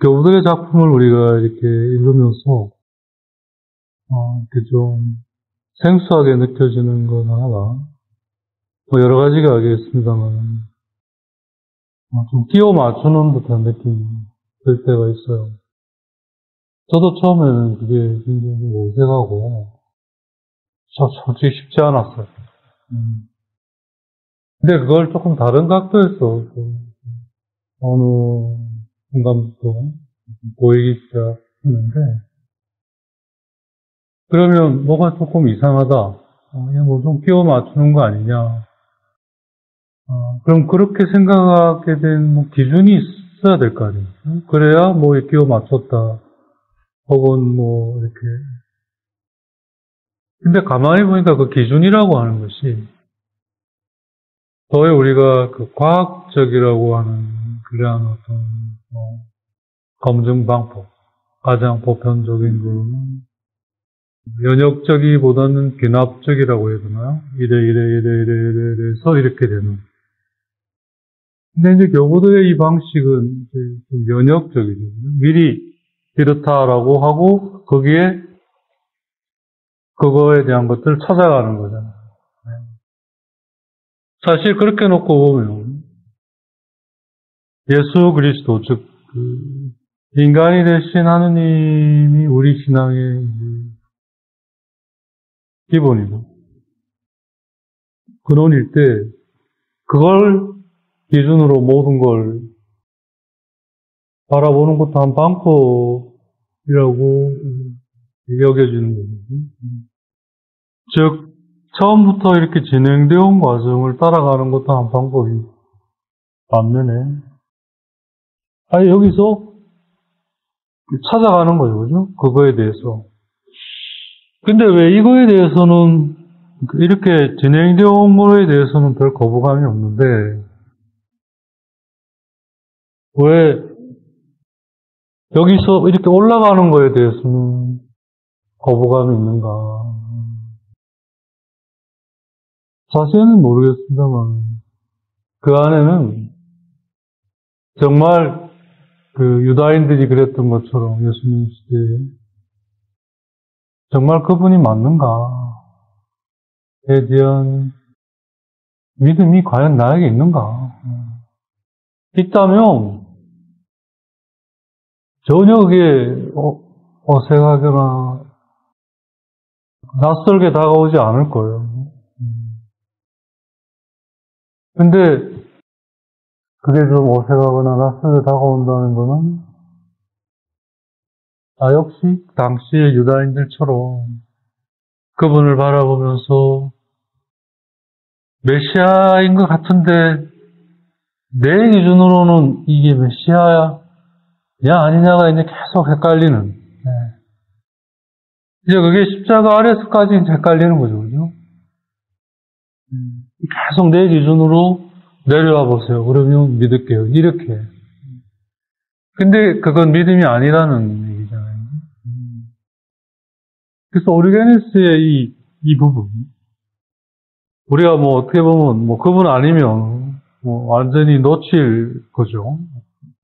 교부들의 작품을 우리가 이렇게 읽으면서, 이렇게 좀 생소하게 느껴지는 건 하나가, 뭐 여러 가지가 알겠습니다만, 좀 끼워 맞추는 듯한 느낌이 들 때가 있어요. 저도 처음에는 그게 굉장히 어색하고, 솔직히 쉽지 않았어요. 근데 그걸 조금 다른 각도에서, 어느 순간부터 보이기 시작했는데, 그러면 뭐가 조금 이상하다. 이게 뭐 좀 끼워 맞추는 거 아니냐. 그럼 그렇게 생각하게 된 뭐 기준이 있어야 될 거 아니에요. 그래야 뭐 끼워 맞췄다. 혹은 뭐 이렇게. 근데 가만히 보니까 그 기준이라고 하는 것이 거의 우리가 그 과학적이라고 하는 그러한 어떤 검증 방법, 가장 보편적인 거는 연역적이보다는 귀납적이라고 해야 되나요? 이래서 이렇게 되는. 근데 이제 교부들의 이 방식은 이제 좀 연역적이죠. 미리 이렇다라고 하고 거기에 그거에 대한 것들을 찾아가는 거잖아요. 사실 그렇게 놓고 보면 예수 그리스도, 즉 인간이 되신 하느님이 우리 신앙의 기본이고 근원일 때 그걸 기준으로 모든 걸 바라보는 것도 한 방법이라고 여겨지는 거죠. 즉 처음부터 이렇게 진행되어 온 과정을 따라가는 것도 한 방법이 반면에 여기서 찾아가는 거죠. 그죠? 그거에 대해서. 근데 왜 이거에 대해서는 이렇게 진행되어 온 거에 대해서는 별 거부감이 없는데 왜 여기서 이렇게 올라가는 거에 대해서는 거부감이 있는가? 자세히는 모르겠습니다만 그 안에는 정말 그 유다인들이 그랬던 것처럼 예수님 시대에 정말 그분이 맞는가에 대한 믿음이 과연 나에게 있는가? 있다면 전혀 그게 어색하거나 낯설게 다가오지 않을 거예요. 근데 그게 좀 어색하거나 낯설게 다가온다는 거는 역시 당시의 유다인들처럼 그분을 바라보면서 메시아인 것 같은데 내 기준으로는 이게 메시아야 아니냐가 이제 계속 헷갈리는. 이제 그게 십자가 아래서까지 헷갈리는 거죠, 그죠? 계속 내 기준으로 내려와 보세요. 그러면 믿을게요. 이렇게. 근데 그건 믿음이 아니라는 얘기잖아요. 그래서 오리게니스의 이 부분. 우리가 뭐 어떻게 보면 뭐 그분 아니면 뭐 완전히 놓칠 거죠.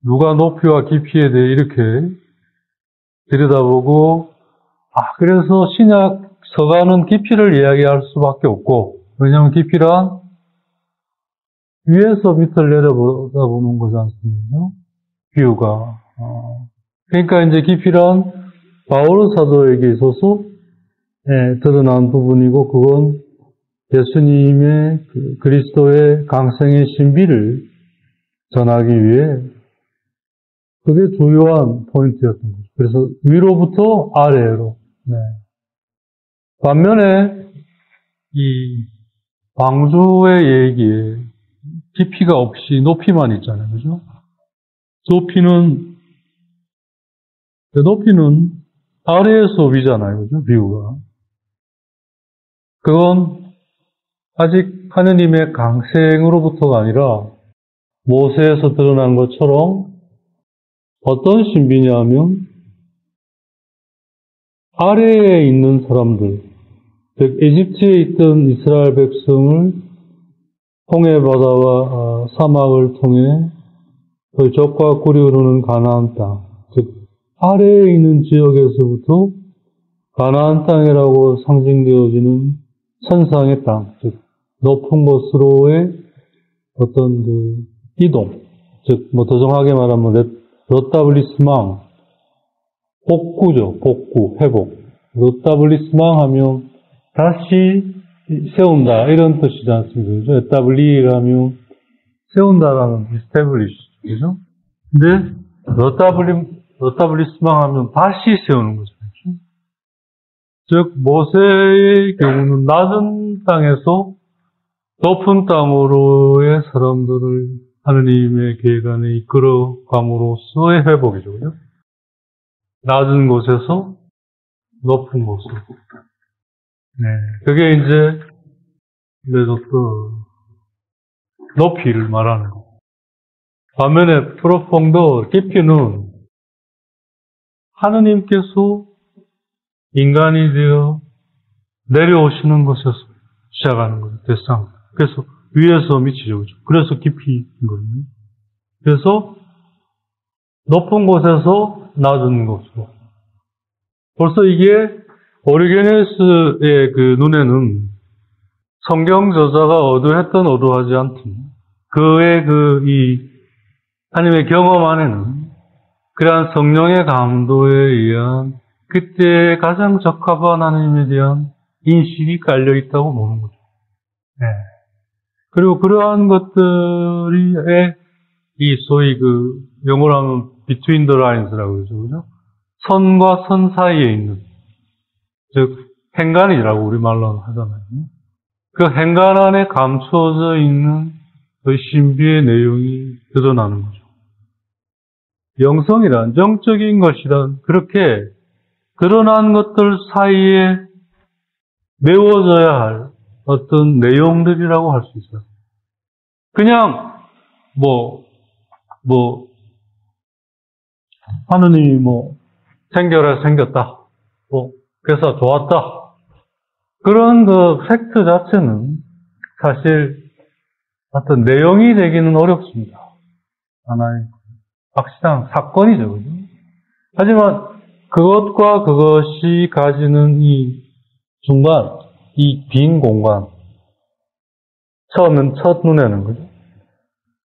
누가 높이와 깊이에 대해 이렇게 들여다보고 그래서 신약 서가는 깊이를 이야기할 수밖에 없고 왜냐하면 깊이란 위에서 밑을 내려다보는 거지 않습니까? 뷰가. 그러니까 이제 깊이란 바오로 사도에게 있어서 드러난 부분이고 그건 예수님의 그리스도의 강생의 신비를 전하기 위해 그게 주요한 포인트였던 거죠. 그래서 위로부터 아래로. 반면에 이 방주의 얘기에 깊이가 없이 높이만 있잖아요. 그죠? 높이는 아래에서 위잖아요. 그죠? 뷰가. 그건 아직 하느님의 강생으로부터가 아니라 모세에서 드러난 것처럼 어떤 신비냐면 아래에 있는 사람들, 즉 에집트에 있던 이스라엘 백성을 홍해 바다와 사막을 통해 그 적과 꿀이 흐르는 가나안 땅, 즉 아래에 있는 지역에서부터 가나안 땅이라고 상징되어지는 선상의 땅, 즉 높은 곳으로의 어떤 그 이동, 즉 뭐 더 정확하게 말하면 러타블리스망, 복구죠. 복구, 회복. 러타블리스망 하면 다시 세운다 이런 뜻이지 않습니까? 그죠? 에타블리라면 세운다라는 establish, 그죠? 근데 러타블리스망 하면 다시 세우는 거죠. 그렇죠? 즉 모세의 경우는 낮은 땅에서 높은 땅으로의 사람들을 하느님의 계획 안에 이끌어감으로써의 회복이죠. 그죠? 낮은 곳에서 높은 곳으로. 네. 그게 이제, 그래서 또, 높이를 말하는 거. 반면에 프로퐁도 깊이는 하느님께서 인간이 되어 내려오시는 곳에서 시작하는 거죠. 대상. 그래서 위에서 밑이죠. 그죠? 그래서 깊이인 거예요. 그래서 높은 곳에서 낮은 곳으로. 벌써 이게 오리게네스의 그 눈에는 성경 저자가 어두했던 어두하지 않든 그의 이 하나님의 경험 안에는 그러한 성령의 감도에 의한 그때 가장 적합한 하나님에 대한 인식이 깔려 있다고 보는 거죠. 네. 그리고 그러한 것들이 이 소위 그 영어로 하면 between the lines라고 그러죠. 그죠? 선과 선 사이에 있는, 즉 행간이라고 우리말로 하잖아요. 그 행간 안에 감추어져 있는 그 신비의 내용이 드러나는 거죠. 영성이란, 영적인 것이란 그렇게 드러난 것들 사이에 메워져야 할 어떤 내용들이라고 할 수 있어요. 그냥 하느님이 생겨라 생겼다. 그래서 좋았다. 그런 그 팩트 자체는 사실 어떤 내용이 되기는 어렵습니다. 하나의 확실한 사건이죠. 그죠? 하지만 그것과 그것이 가지는 이 중간, 이 빈 공간, 처음엔 첫 눈에는 그죠?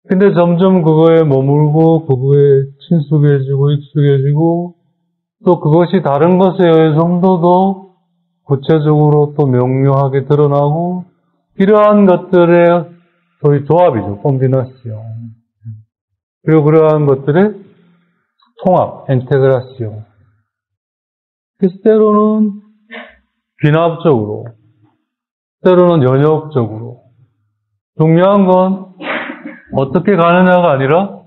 근데 점점 그거에 머물고 그거에 친숙해지고 익숙해지고 또 그것이 다른 것에 의해 좀 더 구체적으로 또 명료하게 드러나고 이러한 것들의 소위 조합이죠. 콤비너시오. 그리고 그러한 것들의 통합, 인테그라시오. 그래서 때로는 bin합적으로, 때로는 연역적으로. 중요한 건 어떻게 가느냐가 아니라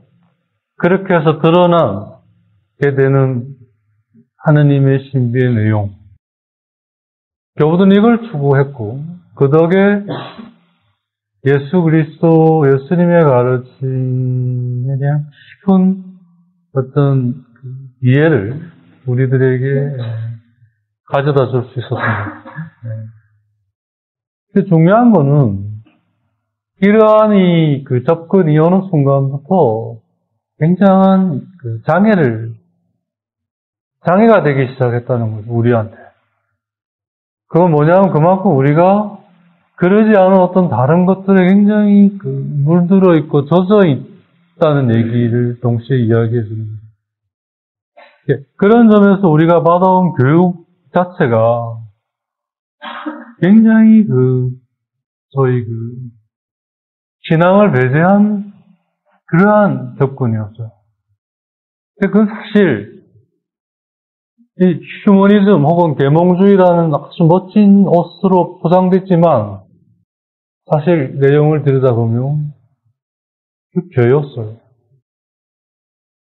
그렇게 해서 드러나게 되는 하느님의 신비의 내용. 교부는 이걸 추구했고 그 덕에 예수 그리스도, 예수님의 가르침에 대한 깊은 어떤 이해를 우리들에게 가져다 줄 수 있었습니다. 근데 중요한 거는 이러한 그 접근이 어느 순간부터 굉장한 그 장애가 되기 시작했다는 거죠, 우리한테. 그건 뭐냐면 그만큼 우리가 그러지 않은 어떤 다른 것들에 굉장히 물들어 있고 젖어 있다는 얘기를 동시에 이야기해 주는 거예요. 그런 점에서 우리가 받아온 교육 자체가 굉장히 저희 신앙을 배제한 그러한 접근이었어요. 근데 그건 사실 이 휴머니즘 혹은 계몽주의라는 아주 멋진 옷으로 포장됐지만 사실 내용을 들여다보면 그 죄였어요.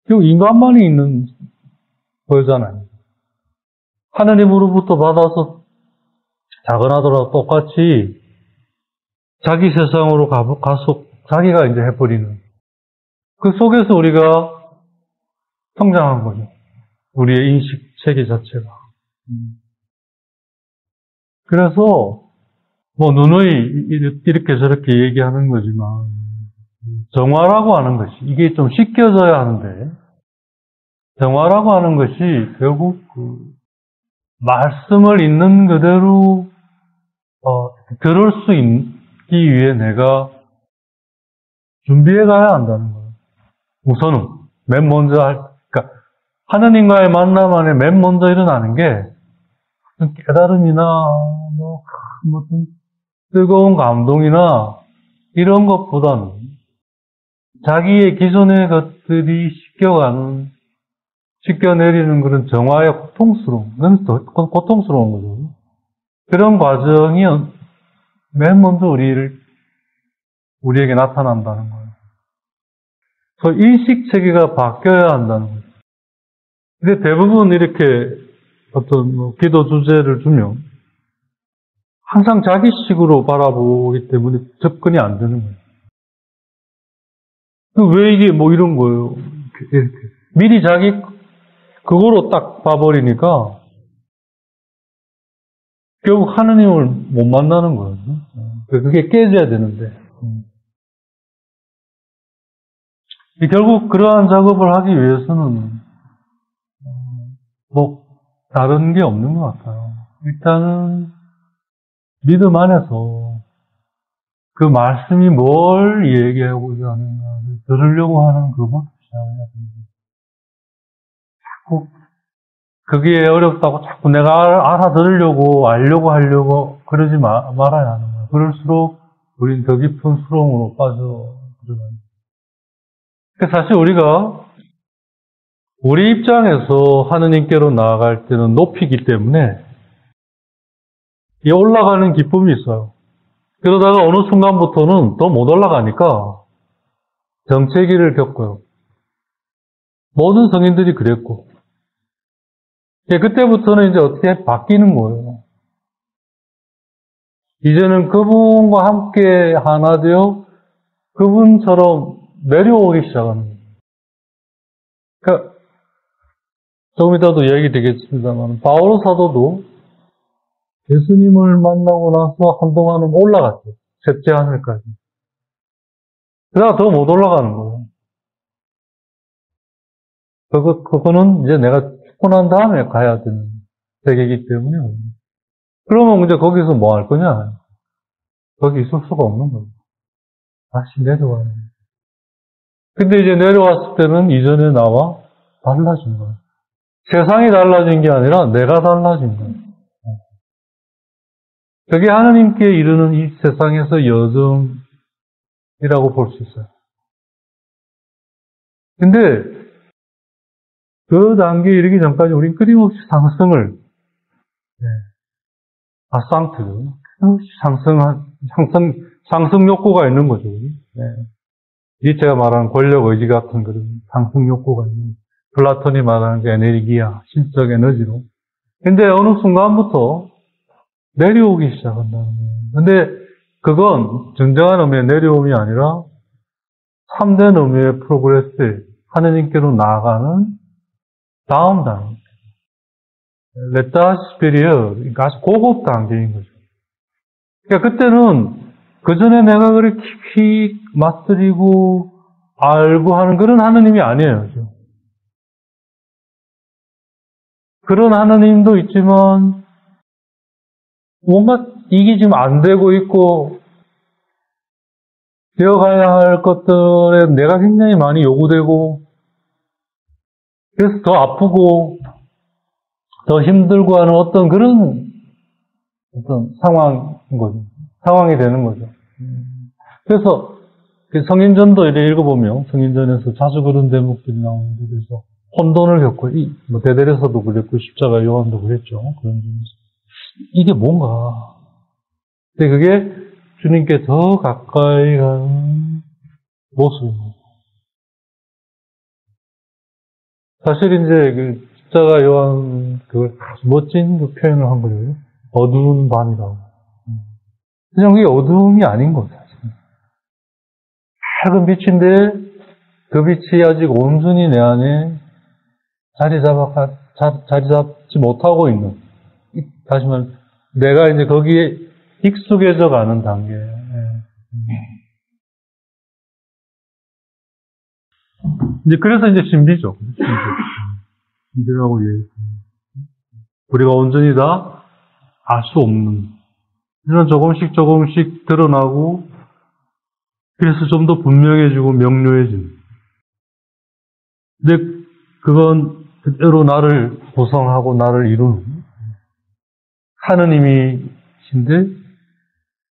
그리고 인간만이 있는 거잖아요. 하나님으로부터 받아서 작은하더라도 똑같이 자기 세상으로 가서 자기가 이제 해버리는 그 속에서 우리가 성장한 거죠. 우리의 인식 체계 자체가. 그래서 누누이 이렇게 저렇게 얘기하는 거지만 정화라고 하는 것이 이게 좀 씻겨져야 하는데 정화라고 하는 것이 결국 말씀을 있는 그대로 들을 수 있기 위해 내가 준비해 가야 한다는 거예요. 우선은 맨 먼저 그러니까 하느님과의 만남 안에 맨 먼저 일어나는 게 깨달음이나 무슨 뜨거운 감동이나 이런 것보다는 자기의 기존의 것들이 씻겨내리는 그런 정화의 그건 더 고통스러운 거죠. 그런 과정이 맨 먼저 우리에게 나타난다는 거예요. 그래서 인식 체계가 바뀌어야 한다는 거예요. 근데 대부분 이렇게 어떤 기도 주제를 주면 항상 자기식으로 바라보기 때문에 접근이 안 되는 거예요. 왜 이게 이런 거예요? 이렇게. 미리 그거로 딱 봐버리니까 결국 하느님을 못 만나는 거예요. 그게 깨져야 되는데. 결국 그러한 작업을 하기 위해서는 다른 게 없는 것 같아요. 일단은 믿음 안에서 그 말씀이 뭘 얘기하고자 하는가를 들으려고 하는 그것부터 시작해야 됩니다. 자꾸 그게 어렵다고 자꾸 내가 알아들으려고 하려고 그러지 말아야 하는 거예요. 그럴수록 우린 더 깊은 수렁으로 빠져들어가요. 사실 우리 입장에서 하느님께로 나아갈 때는 높이기 때문에 이 올라가는 기쁨이 있어요. 그러다가 어느 순간부터는 더 못 올라가니까 정체기를 겪어요. 모든 성인들이 그랬고. 그때부터는 이제 어떻게 바뀌는 거예요. 이제는 그분과 함께 하나 되어 그분처럼 내려오기 시작하는 거예요. 그러니까 조금 이따도 얘기 되겠습니다만 바울 사도도 예수님을 만나고 나서 한동안은 올라갔죠. 셋째 하늘까지. 그러다가 더 못 올라가는 거예요. 그거는 이제 내가 죽고 난 다음에 가야 되는 세계이기 때문에. 그러면 이제 거기서 뭐 할 거냐? 거기 있을 수가 없는 거예요. 다시 내려와야 돼요. 근데 이제 내려왔을 때는 이전의 나와 달라진 거예요. 세상이 달라진 게 아니라 내가 달라진 거예요. 그게 하나님께 이르는 이 세상에서 여정이라고 볼 수 있어요. 근데 그 단계에 이르기 전까지 우린 끊임없이 상승을, 아상트죠. 상승 욕구가 있는 거죠. 니체가 말하는 권력 의지 같은 그런 상승 욕구가 있는, 플라톤이 말하는 그 에네르기야, 신적 에너지로. 근데 어느 순간부터 내려오기 시작한다는 거예요. 근데 그건 진정한 의미의 내려옴이 아니라 참된 의미의 프로그레스, 하느님께로 나아가는 다음 단계. 레타 스피리어, 그러니까 아주 고급 단계인 거죠. 그러니까 그때는 그 전에 내가 그렇게 깊이 맛들이고 알고 하는 그런 하느님이 아니에요. 그런 하느님도 있지만 뭔가 이게 지금 안 되고 있고 되어가야 할 것들에 내가 굉장히 많이 요구되고 그래서 더 아프고 더 힘들고 하는 어떤 그런 상황인 거죠. 상황이 되는 거죠. 그래서 성인전도 이렇게 읽어보면 성인전에서 자주 그런 대목들이 나오는데 그래서 혼돈을 겪고 대대에서도 그랬고 십자가 요한도 그랬죠. 그런 점에서 이게 뭔가 근데 그게 주님께 더 가까이 가는 모습입니다. 사실 이제 십자가 요한 그걸 아주 멋진 그 표현을 한 거죠. 어두운 밤이라고. 그냥 그게 어두움이 아닌 거죠. 밝은 빛인데 그 빛이 아직 온전히 내 안에 자리 잡지 못하고 있는. 다시 말해 내가 이제 거기에 익숙해져 가는 단계. 이제 그래서 이제 신비죠. 신비라고 얘기합니다. 우리가 온전히 다 알 수 없는, 이런 조금씩 드러나고, 그래서 좀 더 분명해지고 명료해지는. 근데 그건 그대로 나를 구성하고 나를 이루는 하느님이신데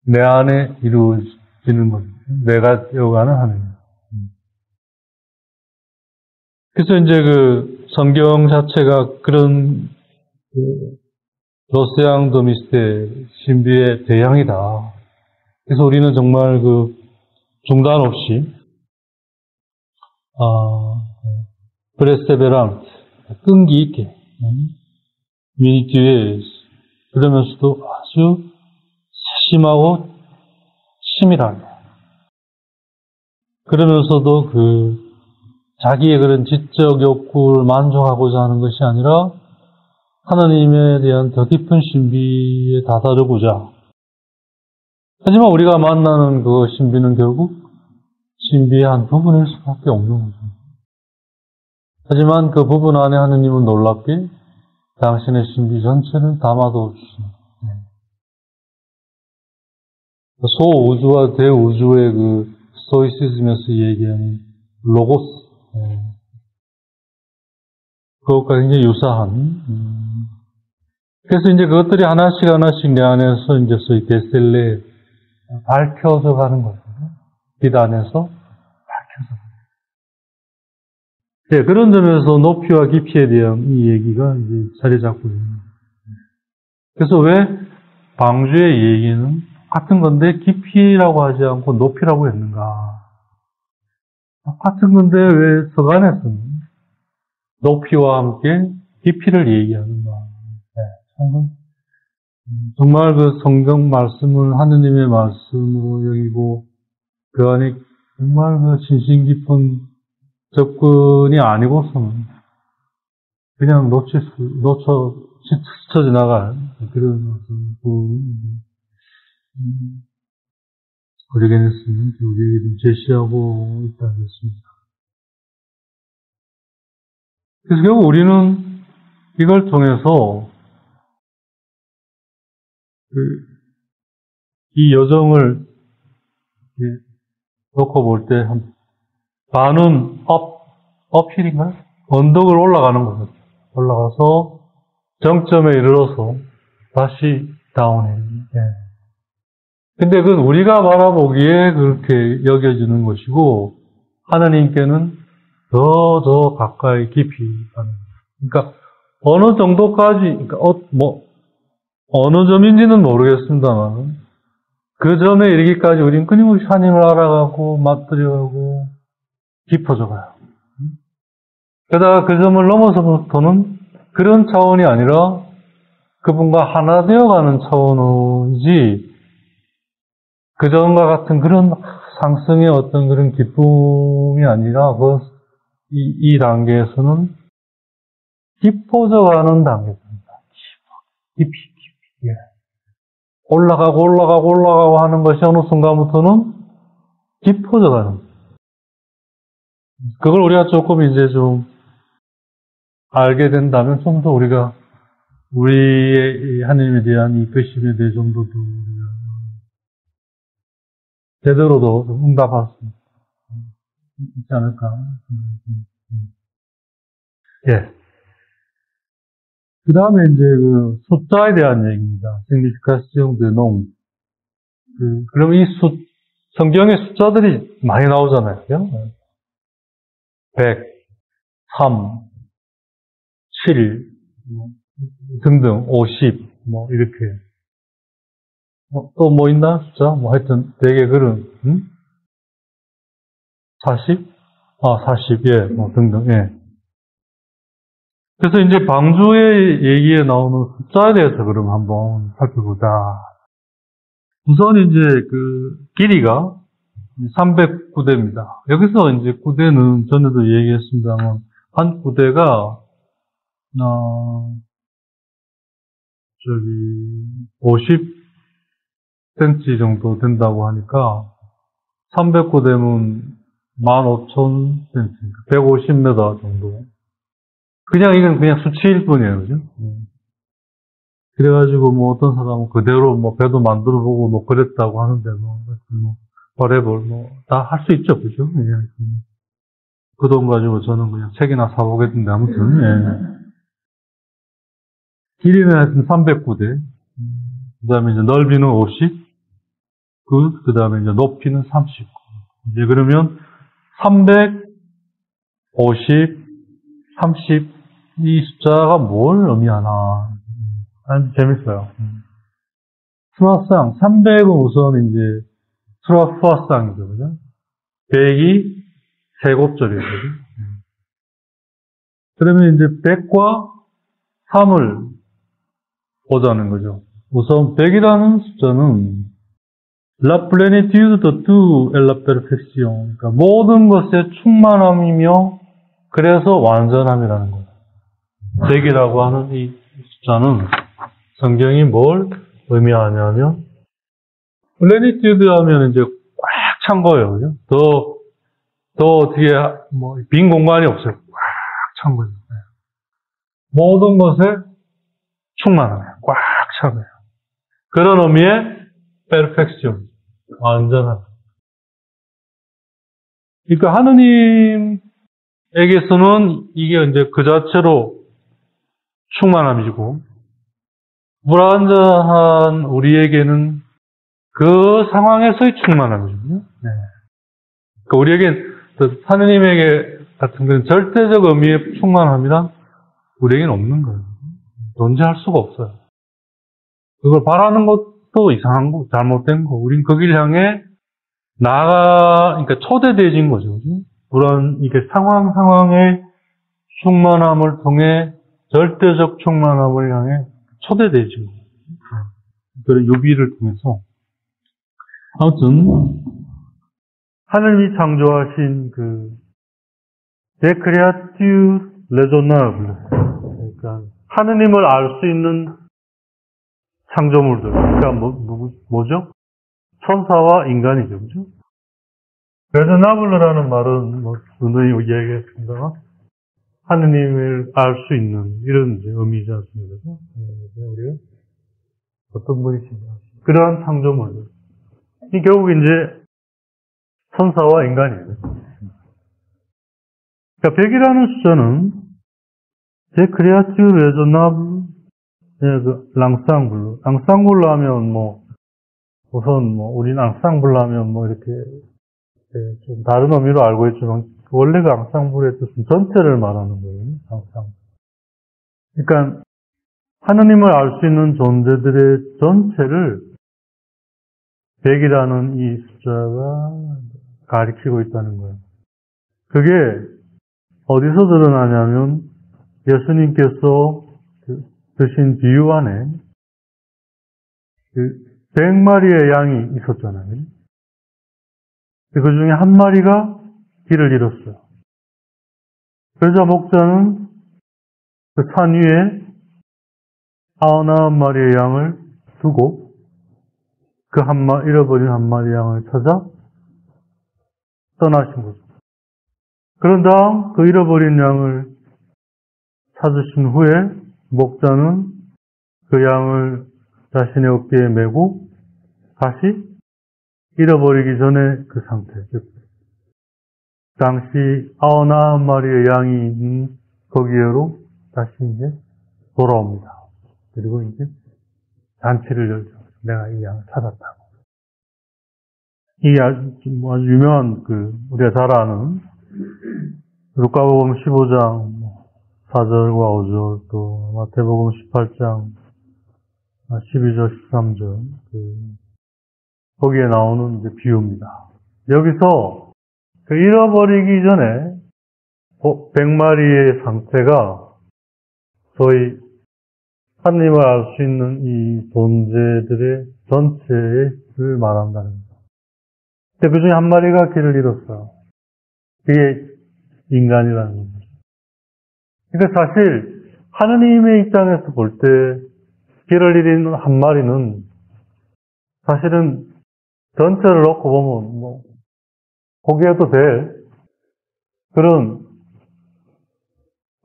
내 안에 이루어지는 겁니다. 내가 되어가는 하느님. 그래서 이제 그 성경 자체가 그런 로세앙 도미스테 신비의 대양이다. 그래서 우리는 정말 그 중단 없이 프레세베랑트 끈기 있게 미니티에 그러면서도 아주 세심하고 치밀하게 그러면서도 그 자기의 그런 지적 욕구를 만족하고자 하는 것이 아니라 하나님에 대한 더 깊은 신비에 다다르고자. 하지만 우리가 만나는 그 신비는 결국 신비의 한 부분일 수밖에 없는 거죠. 하지만 그 부분 안에 하느님은 놀랍게 당신의 신비 전체를 담아두어 주십니다. 소우주와 대우주의 그 스토이시즘에서 얘기하는 로고스, 그것과 굉장히 유사한. 그래서 이제 그것들이 하나씩 내 안에서 이제 소위 데셀레 밝혀져 가는 거거든요. 빛 안에서 밝혀져 가는 거예요. 네, 그런 점에서 높이와 깊이에 대한 이 얘기가 이제 자리 잡고 있는 거예요. 그래서 왜 방주의 얘기는 같은 건데 깊이라고 하지 않고 높이라고 했는가? 같은 건데 왜 서간에서는 높이와 함께 깊이를 얘기하는가? 네, 정말 그 성경 말씀을 하느님의 말씀으로 여기고 그 안에 정말 그 신신 깊은 접근이 아니고서는 그냥 스쳐 지나갈 그런 어떤 오리게네스는 우리에게 제시하고 있다고 했습니다. 그래서 결국 우리는 이걸 통해서 이 여정을 놓고 볼 때 반은 업힐인가요? 언덕을 올라가는 거죠. 올라가서 정점에 이르러서 다시 다운해. 근데 그건 우리가 바라보기에 그렇게 여겨지는 것이고 하나님께는 더 가까이 깊이 가는 거예요. 그러니까 어느 정도까지, 그러니까 어느 점인지는 모르겠습니다만 그 점에 이르기까지 우리는 끊임없이 하나님을 알아가고 맛들여가고 깊어져 가요. 게다가 그 점을 넘어서부터는 그런 차원이 아니라 그분과 하나 되어가는 차원이지 그 전과 같은 그런 상승의 어떤 그런 기쁨이 아니라 이 단계에서는 깊어져 가는 단계입니다. 깊이. 예. 올라가고 하는 것이 어느 순간부터는 깊어져 가는. 그걸 우리가 조금 이제 좀 알게 된다면 좀 더 우리가 우리의 하나님에 대한 이끄심에 대해 좀 더 우리가 제대로도 응답할 수 있지 않을까. 예. 그 다음에 이제 그 숫자에 대한 얘기입니다. signification de nom. 그럼 이 성경에 숫자들이 많이 나오잖아요. 100, 3, 7, 등등, 50, 이렇게. 또 뭐 있나? 숫자? 하여튼 되게 그런, 40? 40, 예, 등등, 예. 그래서 이제 방주의 얘기에 나오는 숫자에 대해서 그럼 한번 살펴보자. 우선 이제 그 길이가 309대입니다. 여기서 이제 구대는 전에도 얘기했습니다만, 한 구대가, 50cm 정도 된다고 하니까, 309대면 15,000cm, 150m 정도. 그냥 이건 그냥 수치일 뿐이에요, 그죠? 그래가지고 뭐 어떤 사람은 그대로 뭐 배도 만들어 보고 뭐 그랬다고 하는데 뭐 whatever 뭐 다 할 수 있죠, 그죠? 예. 그 돈 가지고 저는 그냥 책이나 사보겠는데 아무튼 예. 길이는 하여튼 309대, 그 다음에 이제 넓이는 50, 그 다음에 이제 높이는 39. 이제 그러면 300, 50, 30, 이 숫자가 뭘 의미하나. 아주 재밌어요. 수화상, 300은 우선 이제 수화상이죠, 그죠? 100이 세곱절이에요, 그죠? 그러면 이제 100과 3을 보자는 거죠. 우선 100이라는 숫자는 La plénitude de tout est la perfection. 그러니까 모든 것의 충만함이며 그래서 완전함이라는 거예요. 100이라고 하는 이 숫자는 성경이 뭘 의미하냐면 plénitude 하면 이제 꽉 찬 거예요. 그죠? 더 어떻게 뭐 빈 공간이 없어요. 꽉 찬 거죠. 모든 것에 충만함이에요. 꽉 찬 거예요. 그런 의미의 perfection, 완전함. 그러니까 하느님에게서는 이게 이제 그 자체로 충만함이고, 불완전한 우리에게는 그 상황에서의 충만함이죠. 네. 그러니까 우리에겐 하느님에게 같은 그런 절대적 의미의 충만함이란 우리에겐 없는 거예요. 존재할 수가 없어요. 그걸 바라는 것도 이상한 거, 잘못된 거. 우린 그 길 향해 그러니까 초대되어진 거죠. 그런, 이게 상황의 충만함을 통해 절대적 충만함을 향해 초대되어진 거예요. 그런 유비를 통해서. 아무튼, 하늘이 창조하신 데크리아튜 레조나블. 그러니까, 하느님을 알 수 있는 창조물들. 그러니까 뭐죠? 천사와 인간이죠. 그죠? 레조나블라는 말은 누누이 이야기했습니다만 하느님을 알 수 있는 이런 의미지 않습니까? 우리가 어떤 분이신가. 그러한 창조물들. 이 결국 이제 천사와 인간이에요. 그러니까 100이라는 숫자는 제 크리아티브 레조나블 랑상블루 하면 우선 우리는 앙상블루 하면 이렇게 좀 다른 의미로 알고 있지만 원래 그 앙상블루의 뜻은 전체를 말하는 거예요. 앙상블루. 그러니까 하느님을 알 수 있는 존재들의 전체를 100이라는 이 숫자가 가리키고 있다는 거예요. 그게 어디서 드러나냐면 예수님께서 드신 비유 안에 100마리의 양이 있었잖아요. 그 중에 한 마리가 길을 잃었어요. 그러자 목자는 그 산 위에 99마리의 양을 두고 그 잃어버린 한 마리 양을 찾아 떠나신 거죠. 그런 다음 그 잃어버린 양을 찾으신 후에 목자는 그 양을 자신의 어깨에 메고 다시 잃어버리기 전에 그 상태. 당시 99마리의 양이 있는 거기에로 다시 이제 돌아옵니다. 그리고 이제 잔치를 열죠. 내가 이 양을 찾았다고. 이게 아주 유명한 우리가 잘 아는 루카복음 15장 4절과 5절 또 마태복음 18장 12절 13절 거기에 나오는 이제 비유입니다. 여기서 잃어버리기 전에 100마리의 상태가 소위 하나님을 알 수 있는 이 존재들의 전체를 말한다는 거죠. 근데 그 중에 한 마리가 길을 잃었어요. 그게 인간이라는 거죠. 그러니까 사실 하느님의 입장에서 볼 때 길을 잃은 한 마리는 사실은 전체를 놓고 보면 포기해도 될 그런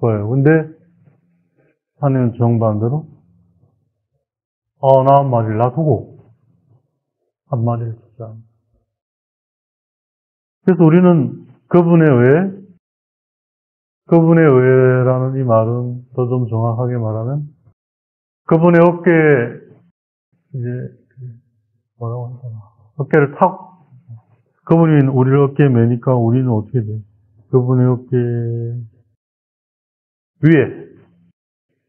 거예요. 근데 하나님은 정반대로 나 한 마리를 놔두고 한 마리를 주자. 그래서 우리는 그분의 의라는 이 말은 더 좀 정확하게 말하면 그분의 어깨에 이제 뭐라고 하나 어깨를 타고 그분이 우리를 어깨에 매니까 우리는 어떻게 돼? 그분의 어깨 위에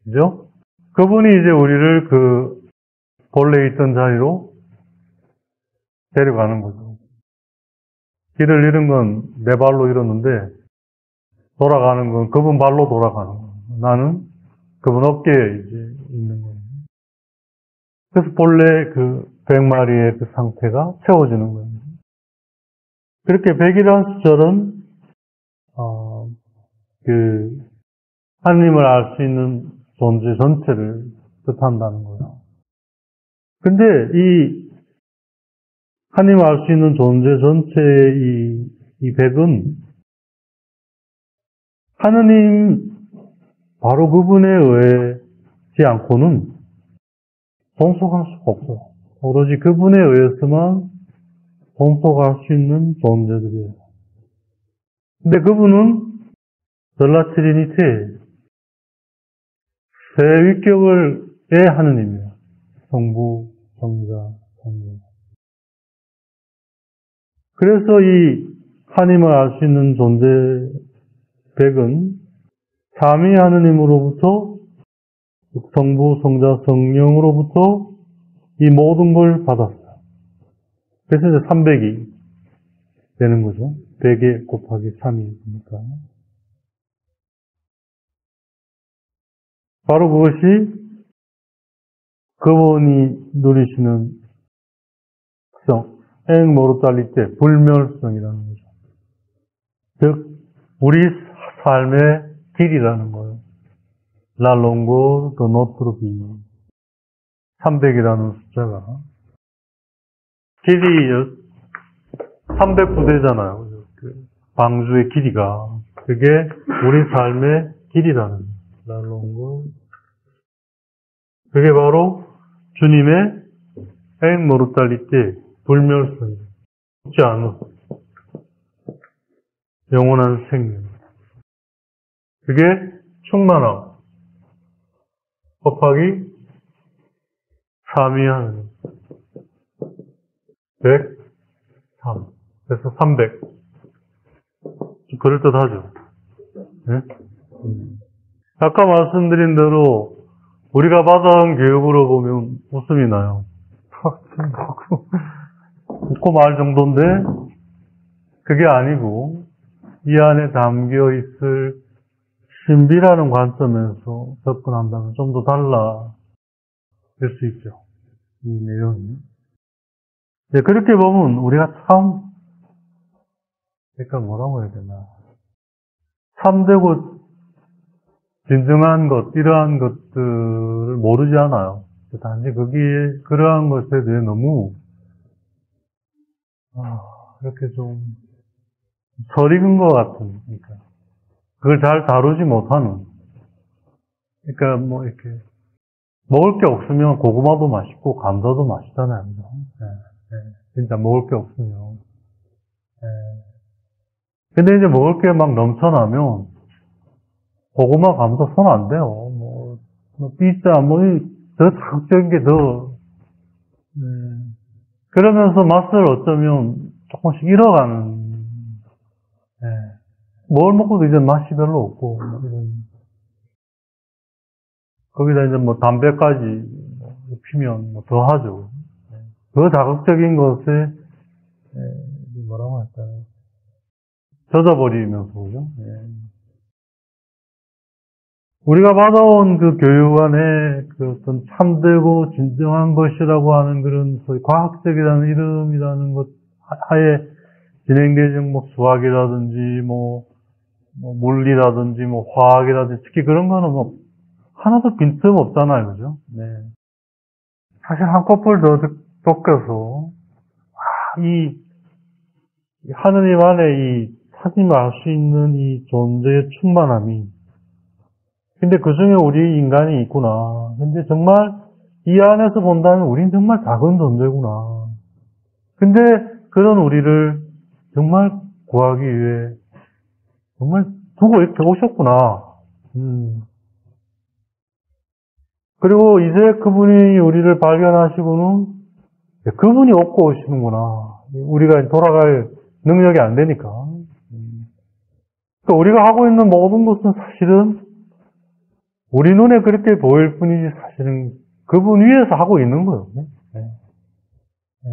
그죠? 그분이 이제 우리를 그 본래 있던 자리로 데려가는 거죠. 길을 잃은 건 내 발로 잃었는데 돌아가는 건 그분 발로 돌아가는 거예요. 나는 그분 어깨에 이제 있는 거예요. 그래서 본래 그 100마리의 그 상태가 채워지는 거예요. 그렇게 100이라는 숫자는 하나님을 알 수 있는 존재 전체를 뜻한다는 거예요. 근데 이 하나님을 알 수 있는 존재 전체의 이 100은 하느님 바로 그분에 의하지 않고는 존속할 수가 없어요. 오로지 그분에 의해서만 존속할 수 있는 존재들이에요. 근데 그분은 델라 트리니티 세 위격의 하느님이에요. 성부, 성자, 성령. 그래서 이 하나님을 알 수 있는 존재 100은 삼위 하느님으로부터 성부, 성자, 성령으로부터 이 모든 걸 받았어요. 그래서 이제 300이 되는 거죠. 100에 곱하기 3이니까. 바로 그것이 그분이 누리시는 특성, 앵모르탈리테, 불멸성이라는 거죠. 즉, 우리 삶의 길이라는 거예요. La longo de notre vie. 300이라는 숫자가. 길이 300부대잖아요. 그 방주의 길이가. 그게 우리 삶의 길이라는 거예요. La longo. 그게 바로 주님의 앵모르탈리테, 불멸성이에요. 죽지 않은 영원한 생명. 그게 충만함. 곱하기 3이 하는 103. 그래서 300. 그럴듯하죠. 네? 아까 말씀드린 대로 우리가 받아온 교육으로 보면 웃음이 나요. 웃고 말 정도인데 그게 아니고 이 안에 담겨 있을 신비라는 관점에서 접근한다면 좀 더 달라질 수 있죠. 이 내용이. 네, 그렇게 보면 우리가 참, 그러니까 뭐라고 해야 되나. 참되고 진정한 것, 이러한 것들을 모르지 않아요. 단지 거기에, 그러한 것에 대해 너무, 이렇게 좀, 설익은 것 같은, 그러니까. 그걸 잘 다루지 못하는. 그러니까 뭐 이렇게 먹을 게 없으면 고구마도 맛있고 감자도 맛있잖아요. 네, 네. 진짜 먹을 게 없으면. 네. 근데 이제 먹을 게 막 넘쳐나면 고구마 감자 손 안 돼요. 뭐 피자 더 자극적인 게 더. 네. 그러면서 맛을 어쩌면 조금씩 잃어가는. 네. 뭘 먹고도 이제 맛이 별로 없고, 이런. 거기다 이제 뭐 담배까지 피면 더 하죠. 더 자극적인 것에, 뭐라고 할까요? 젖어버리면서, 그죠? 우리가 받아온 그 교육 안에 그 어떤 참되고 진정한 것이라고 하는 그런 소위 과학적이라는 이름이라는 것 하에 진행되는 뭐 수학이라든지 뭐 물리라든지 뭐 화학이라든지 특히 그런 거는 뭐 하나도 빈틈 없잖아요. 그죠? 네. 사실 한꺼풀 더 덮여서 이 하느님 안에 이 하나님을 알 수 있는 이 존재의 충만함이 근데 그 중에 우리 인간이 있구나. 근데 정말 이 안에서 본다면 우린 정말 작은 존재구나. 근데 그런 우리를 정말 구하기 위해 정말 두고 이렇게 오셨구나. 그리고 이제 그분이 우리를 발견하시고는 그분이 업고 오시는구나. 우리가 돌아갈 능력이 안 되니까. 그러니까 우리가 하고 있는 모든 것은 사실은 우리 눈에 그렇게 보일 뿐이지 사실은 그분 위에서 하고 있는 거예요. 네. 네.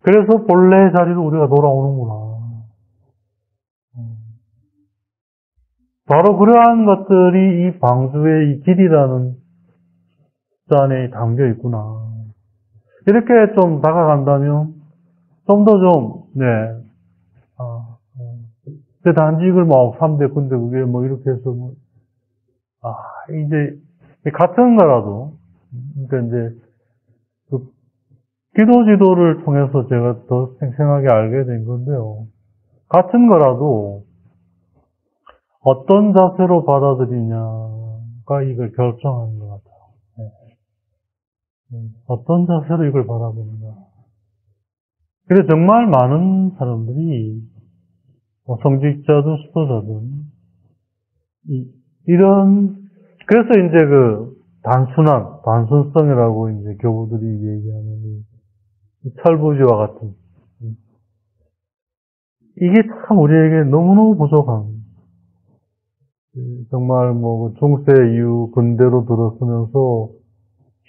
그래서 본래의 자리로 우리가 돌아오는구나. 바로 그러한 것들이 이 방주의 이 길이라는 숫자 안에 담겨 있구나. 이렇게 좀 다가간다면 좀 더 좀, 네. 근데 단지 이걸 뭐 3대 근데 그게 뭐 이렇게 해서 뭐, 이제 같은 거라도, 그러니까 이제 그 기도 지도를 통해서 제가 더 생생하게 알게 된 건데요. 같은 거라도 어떤 자세로 받아들이냐가 이걸 결정하는 것 같아요. 어떤 자세로 이걸 바라보느냐. 근데 정말 많은 사람들이 성직자든 수도자든 이런 그래서 이제 그 단순성이라고 이제 교부들이 얘기하는 이 철부지와 같은 이게 참 우리에게 너무너무 부족한 정말 뭐 중세 이후 근대로 들어서면서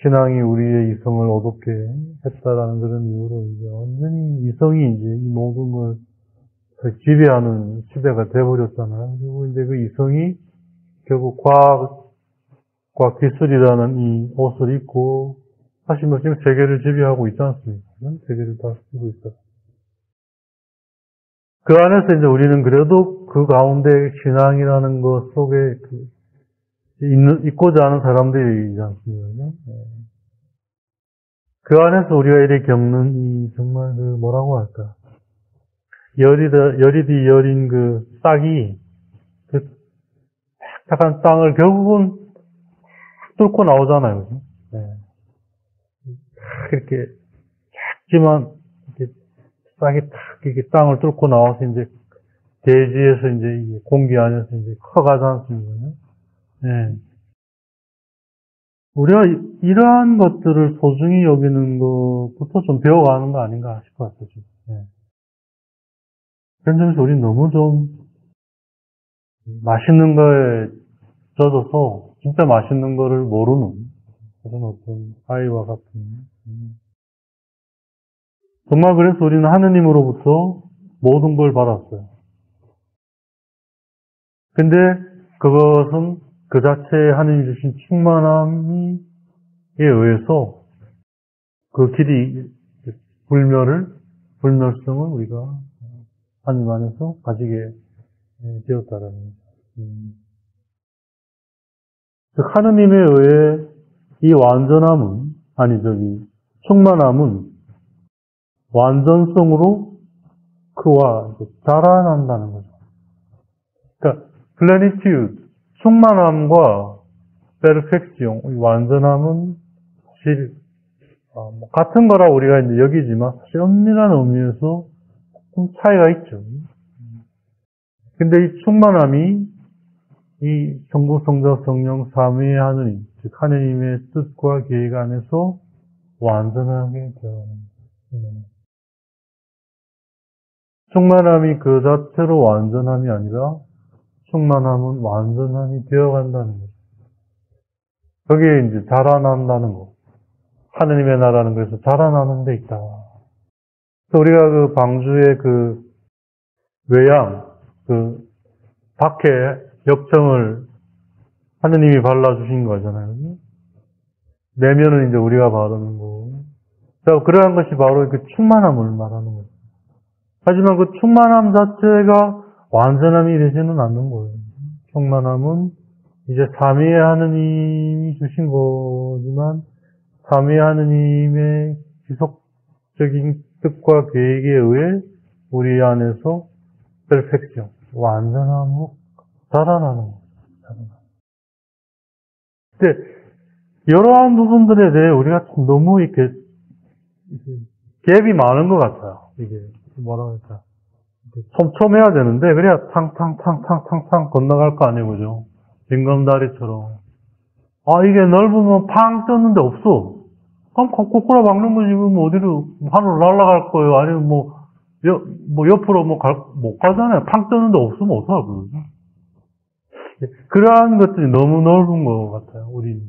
신앙이 우리의 이성을 어둡게 했다라는 그런 이유로 이제 완전히 이성이 이제 이 모든 걸 지배하는 시대가 돼버렸잖아요. 그리고 이제 그 이성이 결국 과학 기술이라는 이 옷을 입고 사실 뭐 지금 세계를 지배하고 있지 않습니까? 세계를 다스리고 있어요. 그 안에서 이제 우리는 그래도 그 가운데 신앙이라는 것 속에 있고자 하는 사람들이지 않습니까? 그 안에서 우리가 이렇게 겪는 이 정말 그 뭐라고 할까? 열이디 열인 그 싹이 그 딱딱한 땅을 결국은 뚫고 나오잖아요. 그죠? 네. 이렇게 작지만 이렇게 싹이 탁 이렇게 땅을 뚫고 나와서 이제 대지에서 이제 공기 안에서 이제 커가지 않습니까? 네. 우리가 이러한 것들을 소중히 여기는 것부터 좀 배워가는 거 아닌가 싶어요. 네. 그런 점에서 우리는 너무 좀 맛있는 거에 젖어서 진짜 맛있는 거를 모르는 그런 어떤 아이와 같은 정말 그래서 우리는 하느님으로부터 모든 걸 받았어요. 근데 그것은 그 자체에 하느님이 주신 충만함에 의해서 그 길이 불멸성을 우리가 하느님 안에서 가지게 되었다라는 거죠. 즉 하느님에 의해 이 완전함은 충만함은 완전성으로 그와 자라난다는 거죠. 그러니까 plenitude, 충만함과 perfection, 완전함은 사실 같은 거라 우리가 이제 여기지만 사실 엄밀한 의미에서 좀 차이가 있죠. 근데 이 충만함이 이 성부, 성자, 성령, 삼위의 하느님, 즉 하느님의 뜻과 계획 안에서 완전하게 되어가는 거예요. 충만함이 그 자체로 완전함이 아니라 충만함은 완전함이 되어간다는 거죠. 거기에 이제 자라난다는 거. 하느님의 나라는 그래서 자라나는 데 있다. 우리가 그 방주의 그 외양, 그 밖에 역청을 하느님이 발라주신 거잖아요. 내면은 이제 우리가 바르는 거. 자, 그러한 것이 바로 그 충만함을 말하는 거죠. 하지만 그 충만함 자체가 완전함이 되지는 않는 거예요. 충만함은 이제 삼위의 하느님이 주신 거지만 삼위의 하느님의 지속적인 뜻과 계획에 의해 우리 안에서 perfection, 완전함으로 자라나는 거예요. 근데 이러한 부분들에 대해 우리가 참 너무 이렇게 갭이 많은 것 같아요. 이게 뭐라 그럴까? 촘촘해야 되는데 그래야 탕탕탕탕탕탕 건너갈 거 아니에요, 그죠? 징검다리처럼. 아, 이게 넓으면 팡 떴는데 없어. 그럼 거꾸로 막는 거지. 뭐 어디로 하늘로 날아갈 거예요. 아니면 뭐 옆으로 못 가잖아요. 팡 떴는데 없으면 어떡하고요. 그러한 것들이 너무 넓은 것 같아요. 우리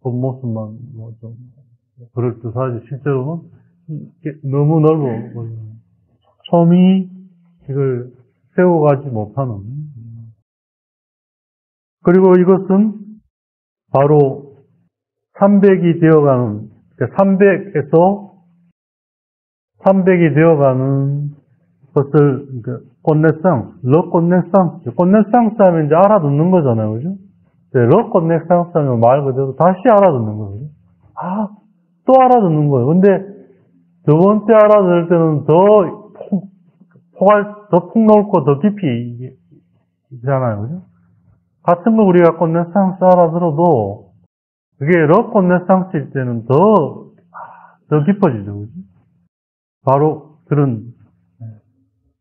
겉모습만 좀 그럴듯하지. 실제로는 너무 넓어. 촘히 이걸 세워가지 못하는. 그리고 이것은 바로 300이 되어가는, 300에서 300이 되어가는 것을, 르꼬네상스 하면 이제 알아듣는 거잖아요, 그죠? 르꼬네상스 하면 말 그대로 다시 알아듣는 거거든요. 아, 또 알아듣는 거예요. 근데 두 번째 알아들을 때는 더 폭넓고 더 깊이 있잖아요, 그죠? 같은 거 우리가 르네상스 알아들어도 그게 르네상스일 때는 더 깊어지죠, 그죠? 바로 그런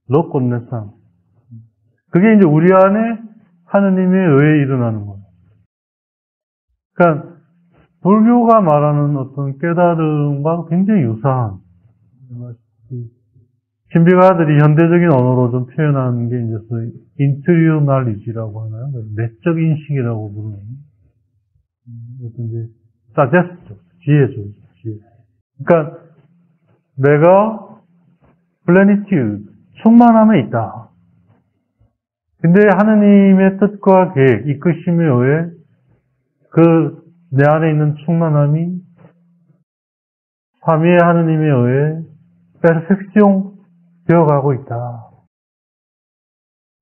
르네상스. 그게 이제 우리 안에 하느님의 의에 일어나는 거예요. 그러니까 불교가 말하는 어떤 깨달음과 굉장히 유사한, 신비가들이 현대적인 언어로 좀 표현하는 게 이제 소위 인트리어 날리지라고 하나요? 내적 인식이라고 부르는 어떤 이제 사제스죠, 지혜죠, 지혜. 그러니까 내가 플래니티드 충만함에 있다. 근데 하느님의 뜻과 계획, 이끄심에 의해 그 내 안에 있는 충만함이 삼위의 하느님에 의해 페르펙션 되어가고 있다.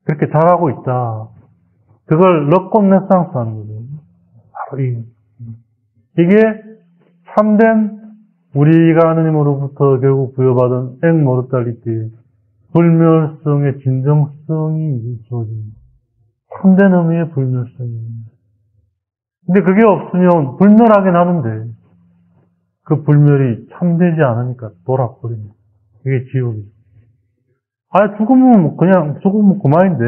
그렇게 잘하고 있다. 그걸 르꼬네상스 하는 거죠. 바로 이게 참된 우리가 하느님으로부터 결국 부여받은 앵모르탈리티의 불멸성의 진정성이 주어집니다. 참된 의미의 불멸성입니다. 근데 그게 없으면 불멸하긴 하는데 그 불멸이 참되지 않으니까 돌아버립니다. 그게 지옥이죠. 아, 죽으면 그만인데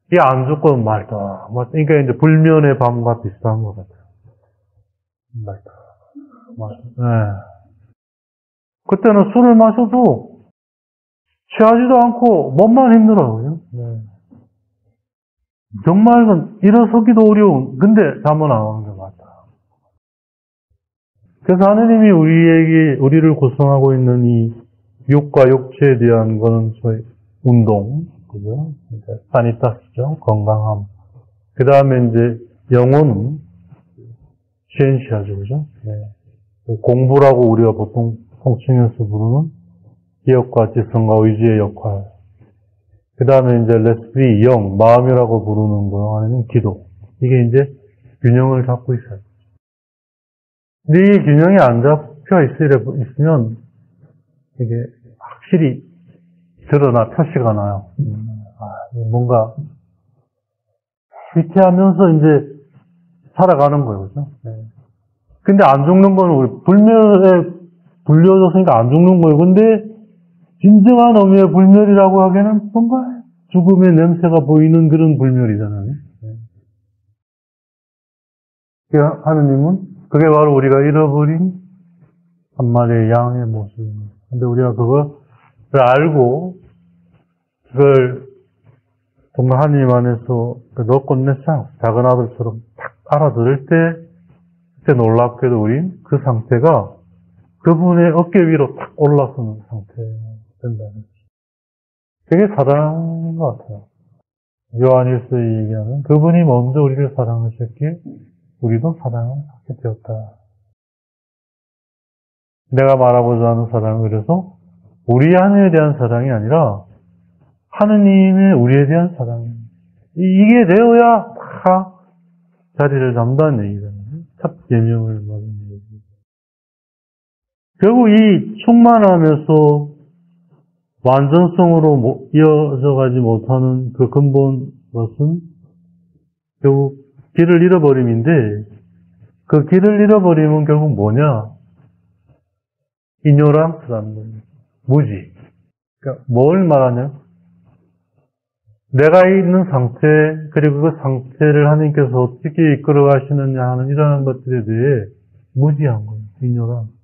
이게 안 죽고는 말다. 그러니까 이제 불면의 밤과 비슷한 것 같아요. 말다. 네. 그때는 술을 마셔도 취하지도 않고 몸만 힘들어요. 네. 정말 일어서기도 어려운, 근데 잠은 안 오는 게 맞다. 그래서 하느님이 우리를 구성하고 있는 이 육과 육체에 대한 거는 저희 운동, 그죠? 사니타스죠? 건강함. 그 다음에 이제 영혼은 시엔시아죠, 그죠? 네. 공부라고 우리가 보통 통칭해서 부르는 기억과 지성과 의지의 역할. 그 다음에 이제 레스피, 영, 마음이라고 부르는 거 아니면 기도. 이게 이제 균형을 잡고 있어요. 근데 이 균형이 안 잡혀 있으면 이게 확실히 드러나 표시가 나요. 뭔가 위태하면서 이제 살아가는 거예요, 그죠? 네. 근데 안 죽는 거는 우리 불멸에 불려졌으니까 안 죽는 거예요. 근데 진정한 의미의 불멸이라고 하기에는 뭔가 죽음의 냄새가 보이는 그런 불멸이잖아요. 네. 하느님은 그게 바로 우리가 잃어버린 한 마리의 양의 모습입니다. 근데 우리가 그걸 알고 그걸 정말 하느님 안에서 르꼬네상스 작은 아들처럼 딱 알아들을 때 그때 놀랍게도 우린 그 상태가 그분의 어깨 위로 탁 올라서는 상태가 된다는 거죠. 되게 사랑인 것 같아요. 요한일서에 얘기하는 그분이 먼저 우리를 사랑하셨기에 우리도 사랑을 하게 되었다. 내가 말하고자 하는 사랑은 그래서 우리 하느님에 대한 사랑이 아니라 하느님의 우리에 대한 사랑입니다. 이게 되어야 다 자리를 잡는다는 얘기잖아요. 첫 계명을 받은 얘기죠. 결국 이 충만하면서 완전성으로 이어져 가지 못하는 그 근본 것은 결국 길을 잃어버림인데, 그 길을 잃어버리면 결국 뭐냐? ignorance라는 거예요. 무지. 그러니까 뭘 말하냐? 내가 있는 상태, 그리고 그 상태를 하나님께서 어떻게 이끌어 가시느냐 하는 이러한 것들에 대해 무지한 거예요. ignorance.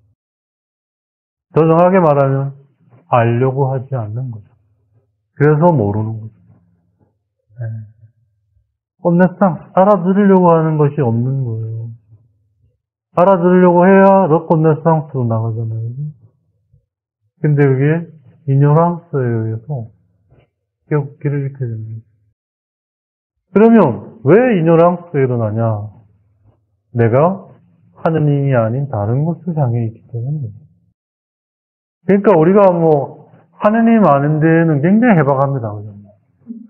더 정확하게 말하면 알려고 하지 않는 거죠. 그래서 모르는 거죠. 꼰내상 알아들으려고 하는 것이 없는 거예요. 알아들으려고 해야 꼰내상으로 나가잖아요. 근데 그게 ignorance에 의해서 결국 길을 잃게 됩니다. 그러면 왜 ignorance가 일어나냐? 내가 하느님이 아닌 다른 것을 향해 있기 때문에. 그러니까 우리가 뭐 하느님 아는 데는 굉장히 해박합니다.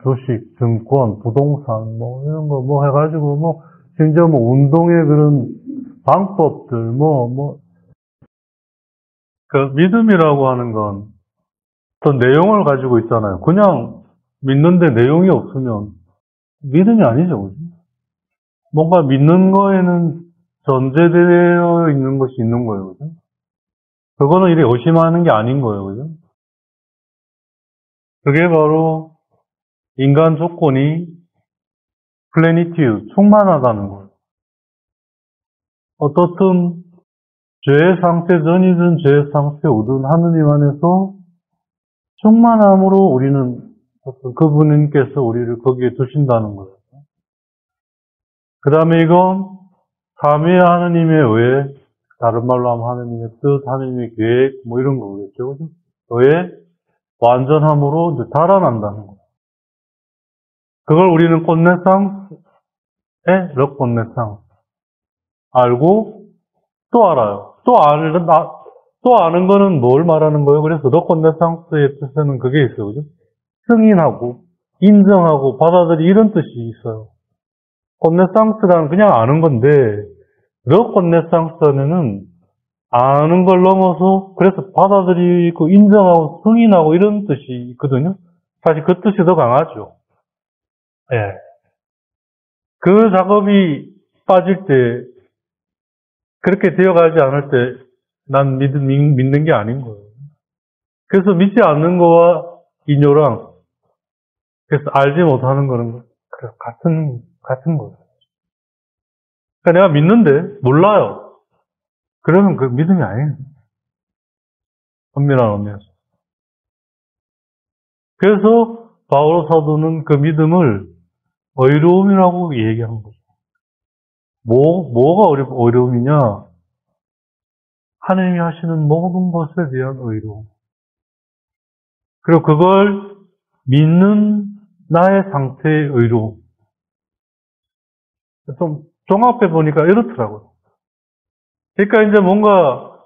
주식, 증권, 부동산 뭐 이런 거 뭐 해가지고 뭐 심지어 뭐 운동의 그런 방법들 그 믿음이라고 하는 건 어떤 내용을 가지고 있잖아요. 그냥 믿는데 내용이 없으면 믿음이 아니죠. 그죠? 뭔가 믿는 거에는 전제되어 있는 것이 있는 거예요. 그죠? 그거는 이렇게 의심하는 게 아닌 거예요. 그죠? 그게 바로 인간 조건이 플래니티드, 충만하다는 거예요. 어떻든 죄의 상태 전이든 죄의 상태 오든 하느님 안에서 충만함으로 우리는 그분께서 우리를 거기에 두신다는 거예요. 그 다음에 이건 삼위의 하느님에 의해, 다른 말로 하면 하느님의 뜻, 하느님의 계획 뭐 이런 거겠죠. 그죠? 의해 완전함으로 이제 달아난다는 거예요. 그걸 우리는 꼰내상의 럭꼰내상 알고 또 알아요. 또 아는 거는 뭘 말하는 거예요? 그래서 럭꼰내상의 뜻에는 그게 있어요. 그죠? 승인하고 인정하고 받아들이 이런 뜻이 있어요. 꼰내상스라는 그냥 아는 건데 럭꼰내상스는 아는 걸 넘어서 그래서 받아들이고 인정하고 승인하고 이런 뜻이 있거든요. 사실 그 뜻이 더 강하죠. 예. 그 작업이 빠질 때 그렇게 되어가지 않을 때 난 믿는 게 아닌 거예요. 그래서 믿지 않는 거와 ignorance, 그래서 알지 못하는 거는 같은 거예요. 그러니까 내가 믿는데 몰라요. 그러면 그 믿음이 아니에요. 엄밀한 의미에서. 그래서 바울 사도는 그 믿음을 의로움이라고 얘기한 거죠. 뭐가 어려움이냐? 하나님이 하시는 모든 것에 대한 의로움. 그리고 그걸 믿는 나의 상태의 의로움. 좀 종합해 보니까 이렇더라고요. 그러니까 이제 뭔가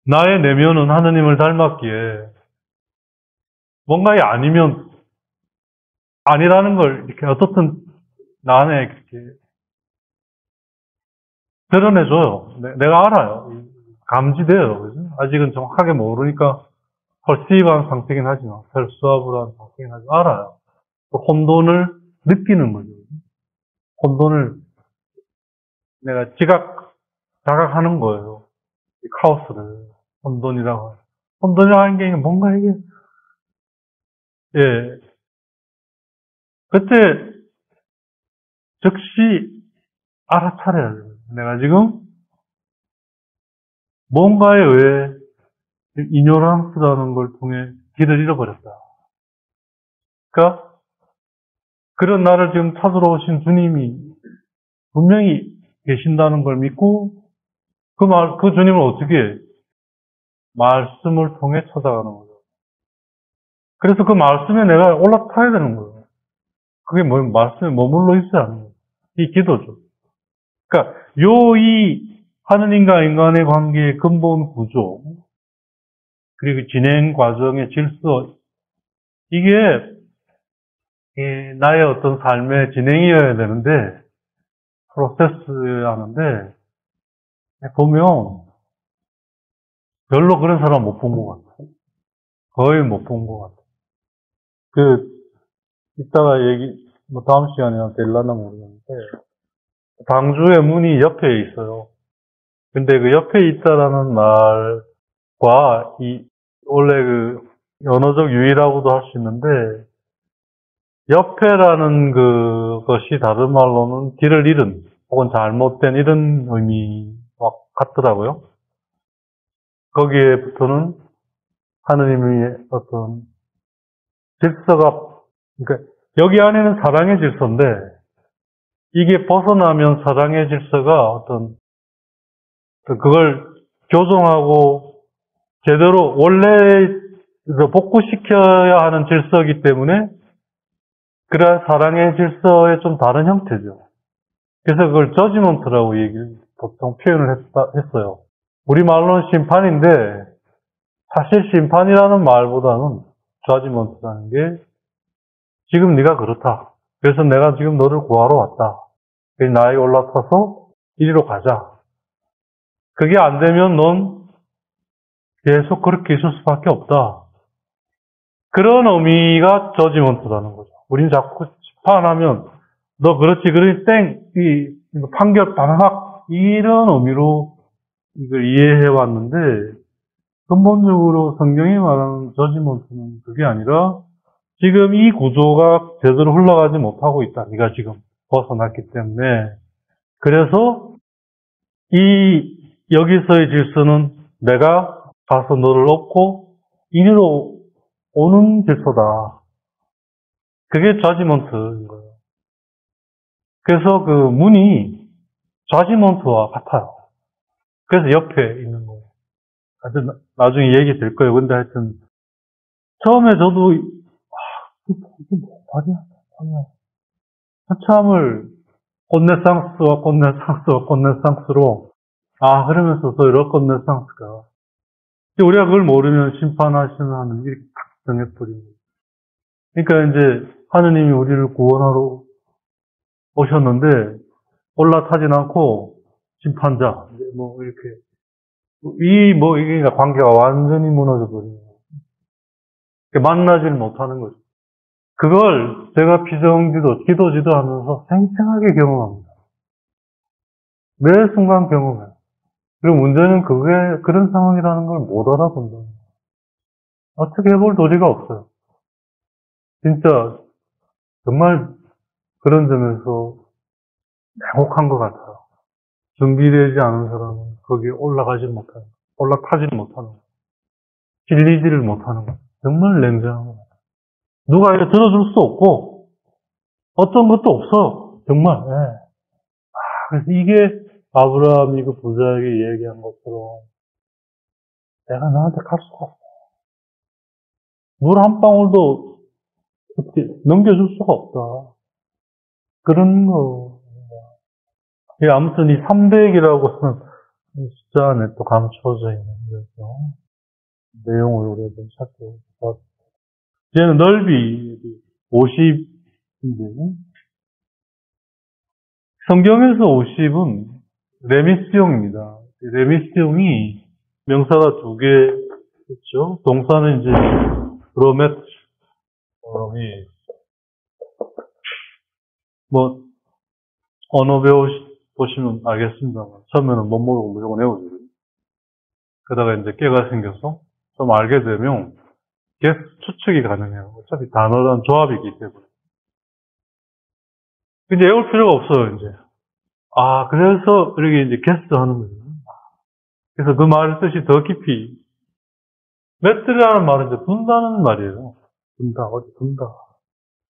나의 내면은 하나님을 닮았기에 뭔가이 아니면 아니라는 걸 이렇게 어떻든 나 안에 이렇게 드러내줘요. 내가 알아요. 감지돼요. 그죠? 아직은 정확하게 모르니까 퍼시브한 상태긴 하지만, 셀수아브한 상태긴 하지만, 알아요. 혼돈을 느끼는 거죠. 혼돈을 내가 자각하는 거예요. 이 카오스를. 혼돈이라고. 혼돈이라고 하는 게 뭔가 이게, 예. 그때 즉시 알아차려야 돼요. 내가 지금 뭔가에 의해 이뇨랑스라는 걸 통해 길을 잃어버렸다. 그러니까 그런 나를 지금 찾으러 오신 주님이 분명히 계신다는 걸 믿고 그 주님을 어떻게 해? 말씀을 통해 찾아가는 거죠. 그래서 그 말씀에 내가 올라타야 되는 거예요. 그게 말씀에 머물러 있어야 하는 거예요. 이 기도죠. 그러니까 이 하느님과 인간의 관계의 근본 구조 그리고 진행 과정의 질서 이게 나의 어떤 삶의 진행이어야 되는데 프로세스여야 하는데 보면 별로 그런 사람 못 본 것 같아요. 거의 못 본 것 같아요. 이따가 뭐 다음 시간에 될라나 모르겠는데, 방주의 문이 옆에 있어요. 근데 그 옆에 있다라는 말과 원래 그 언어적 유의라고도 할 수 있는데, 옆에라는 그것이 다른 말로는 길을 잃은 혹은 잘못된 이런 의미와 같더라고요. 거기에부터는 하느님의 어떤 질서가, 그러니까 여기 안에는 사랑의 질서인데 이게 벗어나면 사랑의 질서가 어떤 그걸 교정하고 제대로 원래 복구시켜야 하는 질서이기 때문에 그러한 사랑의 질서의 좀 다른 형태죠. 그래서 그걸 저지먼트라고 보통 표현을 했어요. 우리말로는 심판인데 사실 심판이라는 말보다는 저지먼트라는 게 지금 네가 그렇다. 그래서 내가 지금 너를 구하러 왔다. 나에게 올라타서 이리로 가자. 그게 안 되면 넌 계속 그렇게 있을 수밖에 없다. 그런 의미가 저지먼트라는 거죠. 우린 자꾸 심판하면 너 그렇지 땡 판결 방학 이런 의미로 이걸 이해해 왔는데 근본적으로 성경이 말하는 저지먼트는 그게 아니라 지금 이 구조가 제대로 흘러가지 못하고 있다. 네가 지금 벗어났기 때문에. 그래서 여기서의 질서는 내가 가서 너를 얻고 이리로 오는 질서다. 그게 저지먼트인 거예요. 그래서 그 문이 저지먼트와 같아요. 그래서 옆에 있는 거예요. 하여튼 나중에 얘기 될 거예요. 근데 하여튼 처음에 저도 이게 뭐 말이야. 한참을 꽃네상스로 그러면서 또 이런 꽃네상스가 우리가 그걸 모르면 심판하시는 하는 이렇게 탁 정해버리는 거예요. 그러니까 이제 하느님이 우리를 구원하러 오셨는데 올라타진 않고 심판자 뭐 이렇게 이게 관계가 완전히 무너져 버리는 거예요. 만나질 못하는 거죠. 그걸 제가 기도지도 하면서 생생하게 경험합니다. 매 순간 경험해요. 그리고 문제는 그게 그런 상황이라는 걸 못 알아본다는 거예요. 어떻게 해볼 도리가 없어요. 진짜 정말 그런 점에서 냉혹한 것 같아요. 준비되지 않은 사람은 거기에 올라타지를 못하는 거예요. 질리지를 못하는 거예요. 정말 냉정한 거예요. 누가 이렇게 들어줄 수 없고 어떤 것도 없어. 정말. 예. 그래서 이게 아브라함이 그 부자에게 얘기한 것처럼 내가 너한테 갈 수가 없어. 물 한 방울도 넘겨줄 수가 없다. 그런 거. 예, 아무튼 이 300이라고 하는 숫자 안에 또 감춰져 있는 거죠. 내용을 우리가 좀 찾고. 얘는 넓이 50인데, 성경에서 50은 레미스용입니다. 레미스용이 명사가 두 개 있죠. 동사는 이제 로메트, 뭐 언어 배워보시면 알겠습니다만 처음에는 못 모르고 무조건 외우죠. 그러다가 이제 깨가 생겨서 좀 알게 되면 계속 추측이 가능해요. 어차피 단어란 조합이기 때문에. 이제 외울 필요가 없어요, 이제. 그래서 이렇게 이제 게스트 하는 거예요. 그래서 그 말의 뜻이 더 깊이. 메트라는 말은 이제 둔다는 말이에요. 둔다.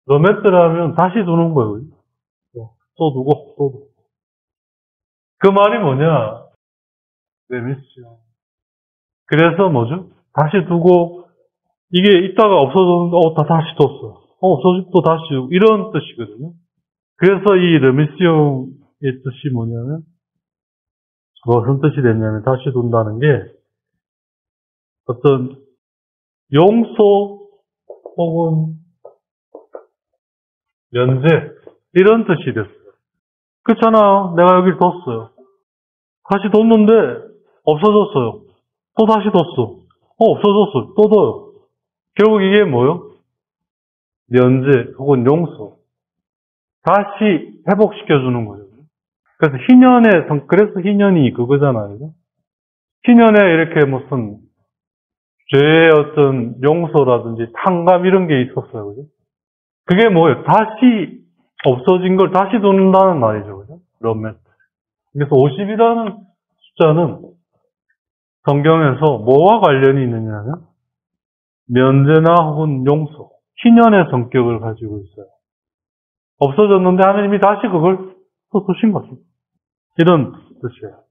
로메트라면 다시 두는 거예요. 또 두고. 그 말이 뭐냐? 레미스요. 그래서 뭐죠? 다시 두고, 이게 있다가 없어졌는데, 다시 뒀어. 없어지고 또 다시 두고, 이런 뜻이거든요. 그래서 이 레미스용의 뜻이 뭐냐면, 무슨 뜻이 됐냐면, 다시 둔다는 게, 어떤 용서 혹은 면제, 이런 뜻이 됐어요. 그렇잖아. 내가 여기를 뒀어요. 다시 뒀는데, 없어졌어요. 또 다시 뒀어. 없어졌어. 또 둬요. 결국 이게 뭐요? 면제 혹은 용서. 다시 회복시켜주는 거죠. 그래서 그래서 희년이 그거잖아요. 희년에 이렇게 무슨 죄의 어떤 용서라든지 탕감 이런 게 있었어요. 그죠? 그게 뭐예요? 다시 없어진 걸 다시 돕는다는 말이죠. 그죠? 럼메트. 그래서 50이라는 숫자는 성경에서 뭐와 관련이 있느냐면 면제나 혹은 용서, 희년의 성격을 가지고 있어요. 없어졌는데 하나님이 다시 그걸 또 주신 거죠. 이런 뜻이에요.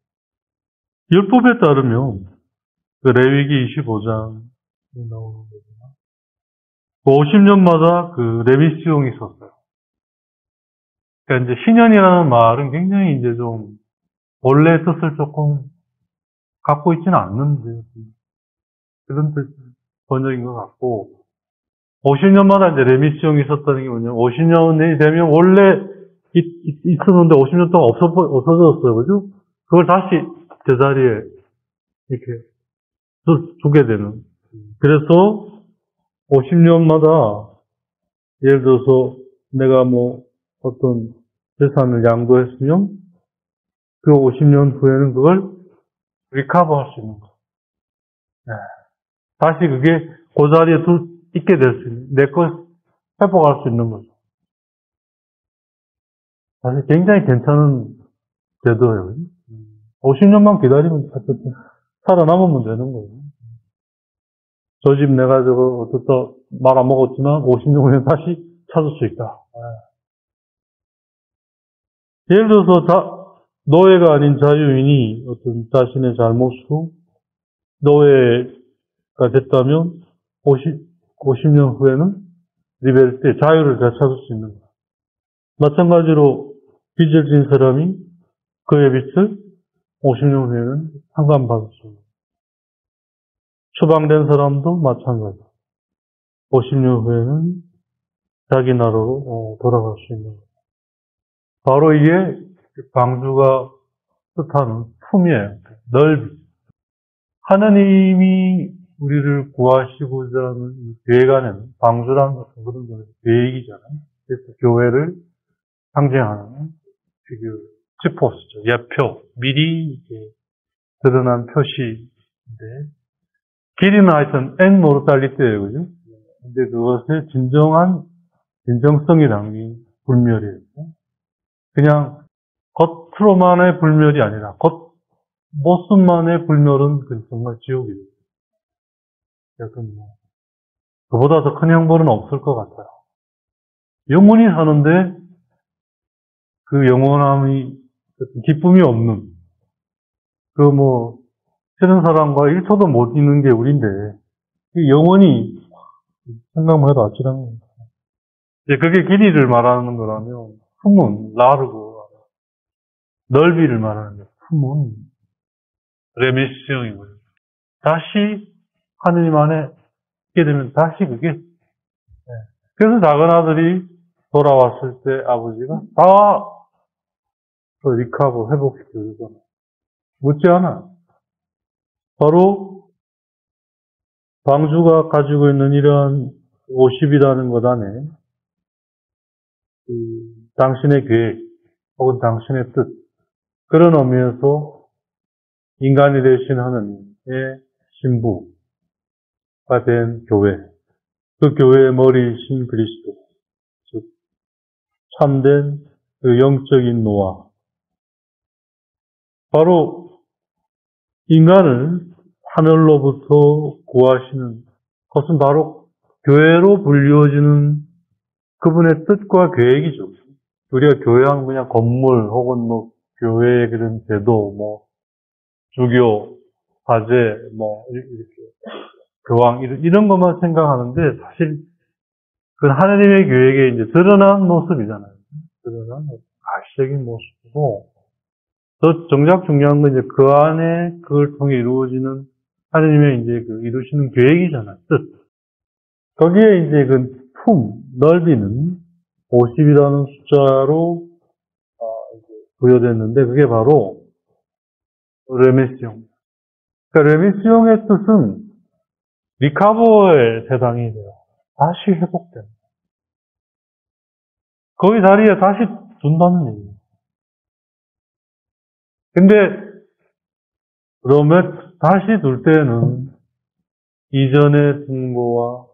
율법에 따르면 그 레위기 25장에 나오는 거지만 50년마다 그 레위수용이 있었어요. 그러니까 이제 희년이라는 말은 굉장히 이제 좀 본래 뜻을 조금 갖고 있지는 않는데 그런 뜻 번역인 것 같고 50년마다 이제 레미수용이 있었다는 게 뭐냐면 50년이 되면 원래 있었는데 50년 동안 없어졌어요. 그죠? 그걸 다시 제자리에 이렇게 주게 되는. 그래서 50년마다 예를 들어서 내가 뭐 어떤 재산을 양도했으면 그 50년 후에는 그걸 리커버 할 수 있는 거예요. 네. 다시 그게 그 자리에 있게 될 수 있는, 내 것 회복할 수 있는 거죠. 사실 굉장히 괜찮은 제도예요. 50년만 기다리면 어쨌든 살아남으면 되는 거예요. 저 집 내가 저거 어떻다 말아먹었지만 50년 후에 다시 찾을 수 있다. 예를 들어서 노예가 아닌 자유인이 어떤 자신의 잘못으로 노예가 됐다면 50년 후에는 리베르테, 자유를 되찾을 수 있는 거예요. 마찬가지로 빚을 진 사람이 그의 빚을 50년 후에는 상감받을 수 있는 거예요. 추방된 사람도 마찬가지로 50년 후에는 자기 나라로 돌아갈 수 있는 거예요. 바로 이게 방주가 뜻하는 품이에요. 넓이. 하나님이 우리를 구하시고자 하는 계획 안에는 방주라는 것은 그런 거예요. 계획이잖아요. 그래서 교회를 상징하는 지포스죠. 예표. 미리 이렇게 드러난 표시인데 길이는 하여튼 N 모르탈리티예요. 그죠? 근데 그것의 진정성이라는 게 불멸이에요. 그냥 겉으로만의 불멸이 아니라 모습만의 불멸은 정말 지옥이에요. 약간 그보다 더 큰 형벌은 없을 것 같아요. 영원히 사는데 그 영원함이 기쁨이 없는 싫은 사람과 1초도 못 있는 게 우리인데 영원히 생각만 해도 아찔한 겁니다. 이제 그게 길이를 말하는 거라면 품은 라르고 넓이를 말하는 품은 레미스형이고요. 다시 하느님 안에 있게 되면 다시 그게 그래서 작은 아들이 돌아왔을 때 아버지가 다 리커버 회복시켜주잖아요. 묻지 않아. 바로 방주가 가지고 있는 이러한 50이라는 것 안에 당신의 계획 혹은 당신의 뜻 그런 의미에서 인간이 되신 하나님의 신부가 된 교회 그 교회의 머리이신 그리스도 즉 참된 그 영적인 노아 바로 인간을 하늘로부터 구하시는 것은 바로 교회로 불리워지는 그분의 뜻과 계획이죠. 우리가 교회하면 그냥 건물 혹은 교회의 그런 제도, 주교, 사제, 이렇게 교황 이런 것만 생각하는데 사실 그 하나님의 계획에 이제 드러난 모습이잖아요. 드러난 가시적인 모습이고 더 정작 중요한 건 이제 그 안에 그걸 통해 이루어지는 하나님의 이제 그 이루시는 계획이잖아요. 뜻. 거기에 이제 그 넓이는 50이라는 숫자로 부여됐는데 그게 바로 레미스용. 그러니까 레미스용의 뜻은 리카보에 해당이 돼요. 다시 회복되는. 거기 자리에 다시 둔다는 얘기예요. 근데 그러면 다시 둘 때는 이전의 분고와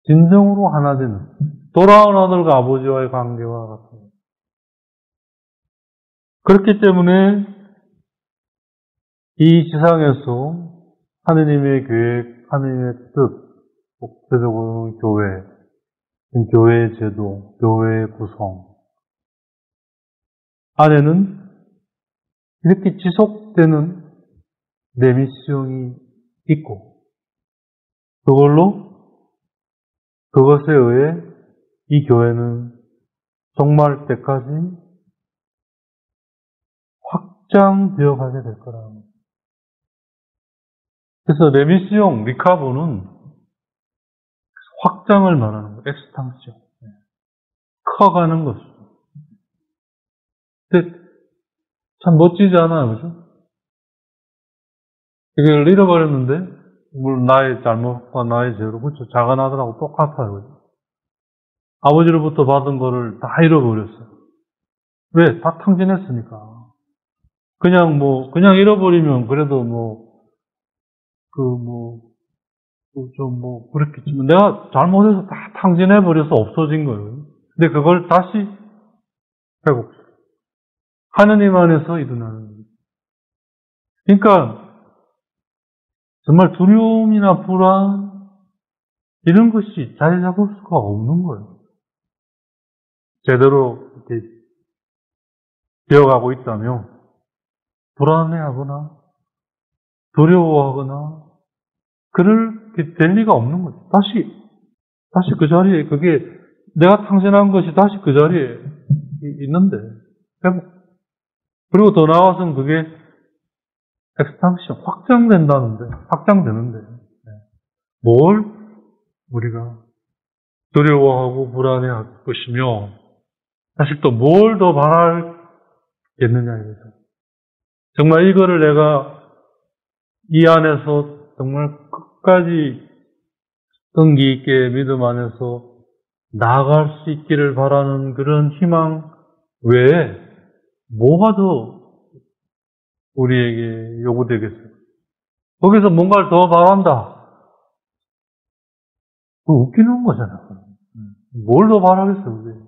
진정으로 하나 되는 돌아온 아들과 아버지와의 관계와 같은 거예요. 그렇기 때문에 이 지상에서 하느님의 계획, 하느님의 뜻, 구체적으로 교회의 제도, 교회의 구성 안에는 이렇게 지속되는 내 미션이 있고 그것에 의해 이 교회는 종말 때까지 확장되어 가게 될 거라는 거예요. 그래서 레미시옹, 리카보는 확장을 말하는 거예요. 엑스탕시옹. 커가는 것이죠. 근데 참 멋지지 않아요, 그죠? 이걸 잃어버렸는데, 물론 나의 잘못과 나의 죄로, 그렇죠? 작은 아들하고 똑같아요, 그죠? 아버지로부터 받은 거를 다 잃어버렸어요. 왜? 다 탕진했으니까. 그냥 잃어버리면 그래도 그랬겠지만, 내가 잘못해서 다 탕진해버려서 없어진 거예요. 근데 그걸 다시 회복. 하느님 안에서 일어나는 거예요. 그러니까, 정말 두려움이나 불안, 이런 것이 자리 잡을 수가 없는 거예요. 제대로 이렇게 되어가고 있다면, 불안해하거나, 두려워하거나, 그럴 될 리가 없는 거죠. 다시 그 자리에, 내가 탕진한 것이 다시 그 자리에 있는데, 회복. 그리고 더 나아가서는 그게 엑스탄션, 확장되는데, 뭘 우리가 두려워하고 불안해할 것이며, 사실 또 뭘 더 바라겠느냐, 이거죠. 정말 이거를 내가 이 안에서 정말 끝까지 끈기 있게 믿음 안에서 나아갈 수 있기를 바라는 그런 희망 외에 뭐가 더 우리에게 요구되겠어요? 거기서 뭔가를 더 바란다. 그거 웃기는 거잖아요. 뭘 더 바라겠어요, 그게.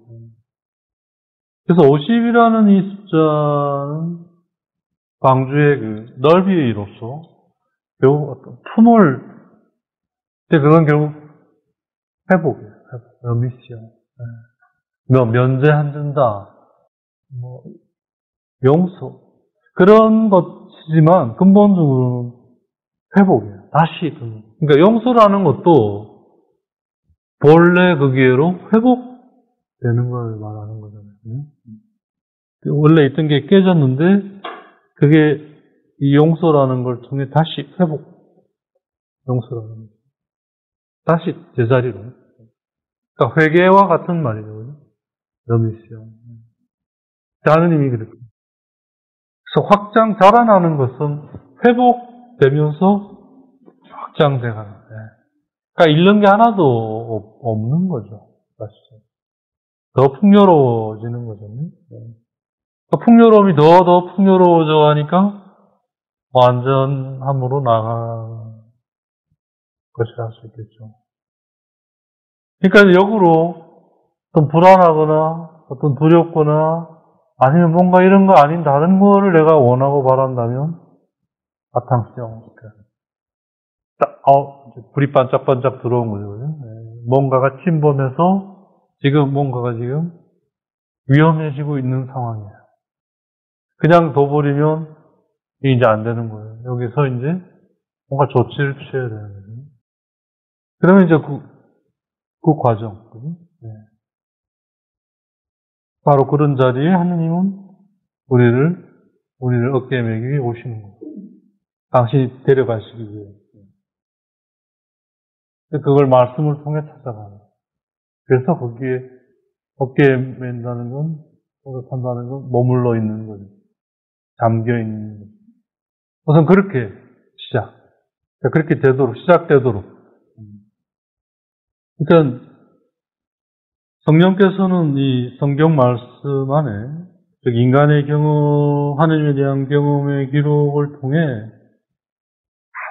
그래서 50이라는 이 숫자는 광주의 그 넓이로서 결국 어떤 그건 결국 회복이에요. 미션. 면제한준다. 용서. 그런 것이지만 근본적으로는 회복이에요. 다시. 그러니까 용서라는 것도 본래 거기에로 회복되는 걸 말하는 거잖아요. 원래 있던 게 깨졌는데 그게 이 용서라는 걸 통해 다시 용서라는 거. 다시 제자리로. 그러니까 회개와 같은 말이죠. 러미시요. 하느님이 그렇게. 그래서 자라나는 것은 회복되면서 확장돼가는 거예요. 그러니까 잃는 게 하나도 없는 거죠. 사실. 더 풍요로워지는 거죠. 풍요로움이 더 풍요로워져 가니까 완전함으로 나아갈 것이라 할 수 있겠죠. 그러니까 역으로 어떤 불안하거나 어떤 두렵거나 아니면 뭔가 이런 거 아닌 다른 거를 내가 원하고 바란다면 바탕수영. 불이 반짝반짝 들어온 거죠. 뭔가가 침범해서 뭔가가 지금 위험해지고 있는 상황이에요. 그냥 둬버리면 이제 안 되는 거예요. 여기서 이제 뭔가 조치를 취해야 되는 거예요. 그러면 이제 그 과정. 바로 그런 자리에 하느님은 우리를 어깨에 매기 위해 오시는 거예요. 당신이 데려가시기 위해. 그걸 말씀을 통해 찾아가는 거예요. 그래서 거기에 어깨에 맨다는 건, 한다는 건 머물러 있는 거죠. 잠겨 있는 거죠. 우선 그렇게 그렇게 시작되도록. 그러니까 성령께서는 이 성경 말씀 안에 즉 인간의 경험, 하느님에 대한 경험의 기록을 통해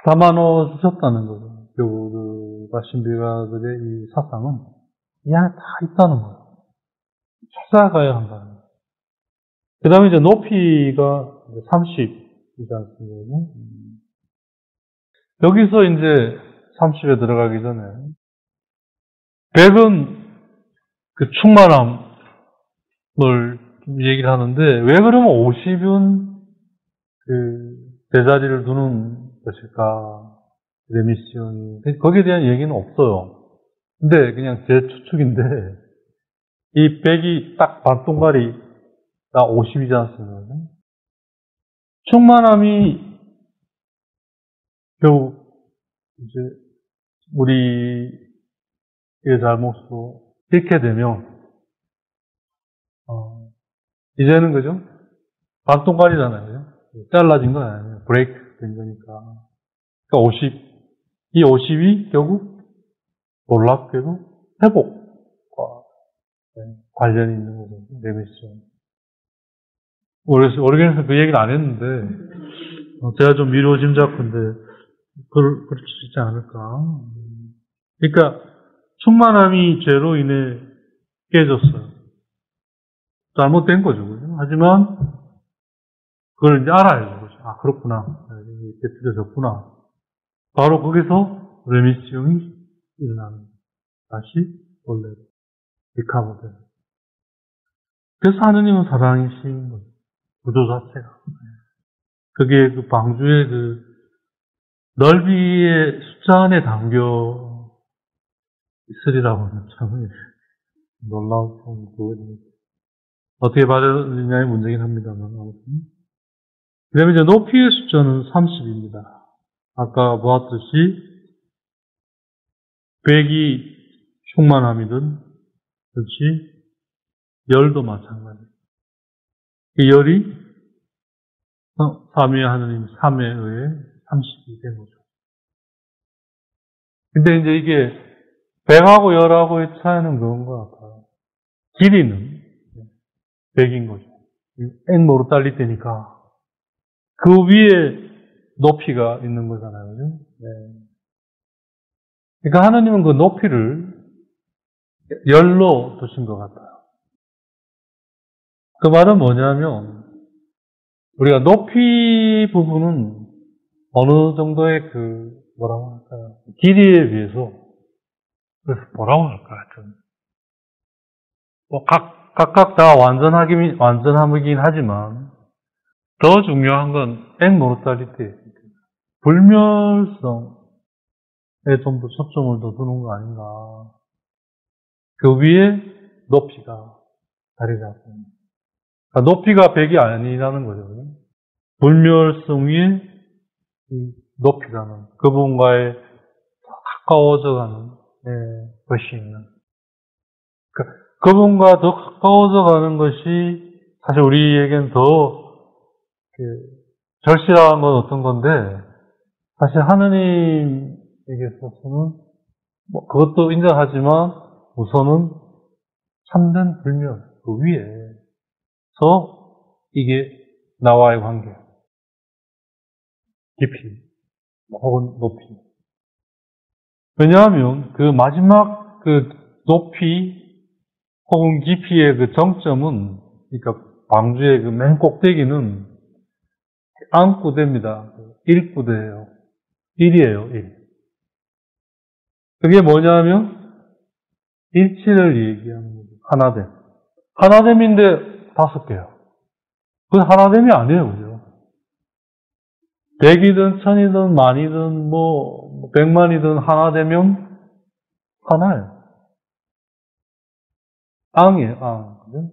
다 담아넣어 주셨다는 거죠. 교우들과 신비가들의 이 사상은 이 안에 다 있다는 거예요. 찾아가야 한다는 거예요. 그 다음에 이제 높이가 30이지 않습니까? 여기서 이제 30에 들어가기 전에 100은 그 충만함을 얘기를 하는데 왜 그러면 50은 그 제자리를 두는 것일까? 레미시온이 거기에 대한 얘기는 없어요. 근데 그냥 제 추측인데 이 100이 딱 반동갈이 다 50이지 않습니까? 충만함이 결국 이제 우리의 잘못으로 잃게 되면 이제는 그죠? 반동갈이잖아요. 그죠? 잘라진 건 아니에요. 브레이크 된 거니까. 그러니까 이 50이 결국 놀랍게도 회복과 관련이 있는 거죠. 레미시온. 오래전에서 그 얘기를 안 했는데, 제가 좀 미루어 짐작컨대, 그럴 수 있지 않을까. 그러니까, 충만함이 죄로 인해 깨졌어요. 잘못된 거죠. 그죠? 하지만, 그걸 이제 알아야죠. 그죠? 아, 그렇구나. 이렇게 틀어졌구나. 바로 거기서 레미시온이 일어나는 거예요. 다시 원래로. 리카버드. 그래서 하느님은 사랑이신 거죠. 구조 자체가. 그게 그 방주의 그 넓이의 숫자 안에 담겨 있으리라고 하는 참 놀라운 그거죠. 어떻게 받아들이냐의 문제긴 합니다만, 아무튼. 그 다음에 이제 높이의 숫자는 30입니다. 아까 보았듯이 100이 충만함이든, 그렇지, 열도 마찬가지. 그 열이 삼위의 하느님, 삼에 의해 30이 된 거죠. 근데 이제 이게 100하고 열하고의 차이는 그런 것 같아요. 길이는 100인 거죠. N모로 딸릴 때니까. 그 위에 높이가 있는 거잖아요. 그죠? 네. 그러니까 하느님은 그 높이를 열로 두신 것 같아요. 그 말은 뭐냐면, 우리가 높이 부분은 어느 정도의 뭐라고 할까요? 길이에 비해서, 그래서 뭐라고 할까요? 좀, 각각 다 완전함이긴 하지만, 더 중요한 건 N모노탈리티, 불멸성에 좀 더 초점을 더 두는 거 아닌가. 그 위에 높이가 자리 잡고 있는. 그러니까 높이가 100이 아니라는 거죠. 불멸성 위에 높이라는 그분과의 가까워져 가는 것이 있는. 그분과 더 가까워져 가는 것이 사실 우리에겐 더 절실한 건 어떤 건데, 사실 하느님에게 있어서는 그것도 인정하지만 우선은 참된 불멸 그 위에서 이게 나와의 관계, 깊이 혹은 높이. 왜냐하면 그 마지막 그 높이 혹은 깊이의 그 정점은, 그러니까 방주의 그 맨 꼭대기는 안구대입니다. 1구대예요. 1이에요, 1. 그게 뭐냐면 일치를 얘기하는 거죠. 하나됨. 하나됨인데 5개요. 그건 하나됨이 아니에요, 그죠? 100이든 1000이든 만이든 100만이든 하나되면 하나예요. 앙이에요, 앙. 그죠?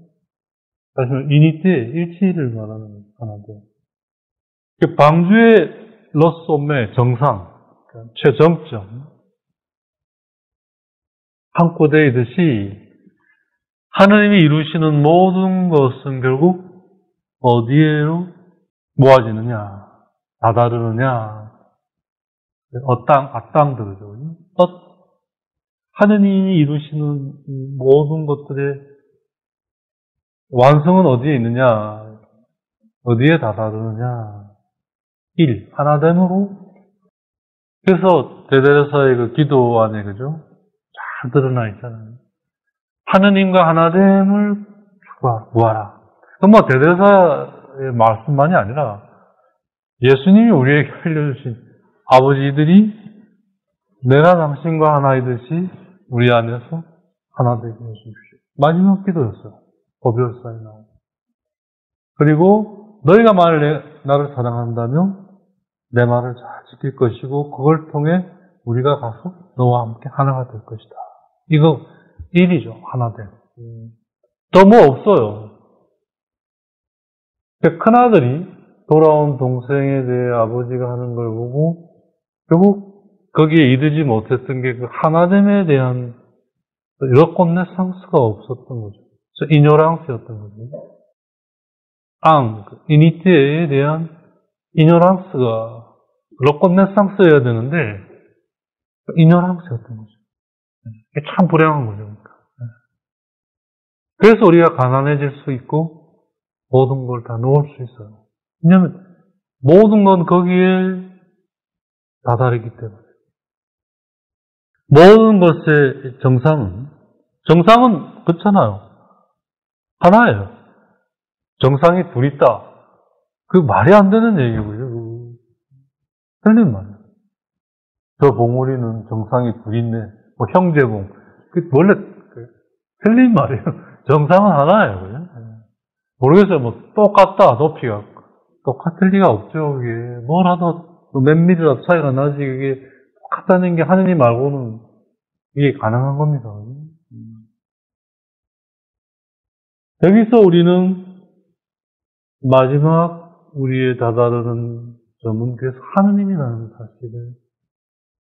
다시 말하면 유니티, 일치를 말하는 하나됨. 방주의 러소메 정상, 최정점, 한꼬대이듯이 하나님이 이루시는 모든 것은 결국 어디에로 모아지느냐, 다다르느냐, 앞땅 들으죠. 하느님이 이루시는 이 모든 것들의 완성은 어디에 있느냐? 어디에 다다르느냐? 하나됨으로. 그래서 대대사의 그 기도 안에, 그죠? 잘 드러나 있잖아요. 하느님과 하나됨을 구하라. 뭐 대대사의 말씀만이 아니라 예수님이 우리에게 알려주신 아버지들이 내가 당신과 하나이듯이 우리 안에서 하나 되게 해주십시오. 마지막 기도였어요. 고별사에 나오고. 그리고 너희가 만일 나를 사랑한다면 내 말을 잘 지킬 것이고 그걸 통해 우리가 가서 너와 함께 하나가 될 것이다. 이거 일이죠. 하나됨. 더 뭐 없어요. 큰아들이 돌아온 동생에 대해 아버지가 하는 걸 보고 결국 거기에 이르지 못했던 게 그 하나됨에 대한 여건네상스가 없었던 거죠. 그래서 이뇨랑스였던 거죠. 이니티에 대한 이뇨랑스가 여건네상스여야 되는데 이뇨랑스였던 거죠. 이게 참 불행한 거죠. 그래서 우리가 가난해질 수 있고 모든 걸 다 놓을 수 있어요. 왜냐하면 모든 건 거기에 다다르기 때문에. 모든 것의 정상은 그렇잖아요. 하나예요. 정상이 둘 있다. 그 말이 안 되는 얘기고요. 틀린 말이에요. 저 봉우리는 정상이 둘 있네. 뭐 형제봉. 원래 틀린 말이에요. 정상은 하나예요. 그냥. 모르겠어요. 뭐 똑같다. 높이가. 똑같을 리가 없죠. 그게 뭐라도 몇 밀리라도 차이가 나지. 그게 똑같다는 게 하느님 말고는 이게 가능한 겁니다. 여기서 우리는 마지막 우리의 다다르는 점은 그래서 하느님이라는 사실을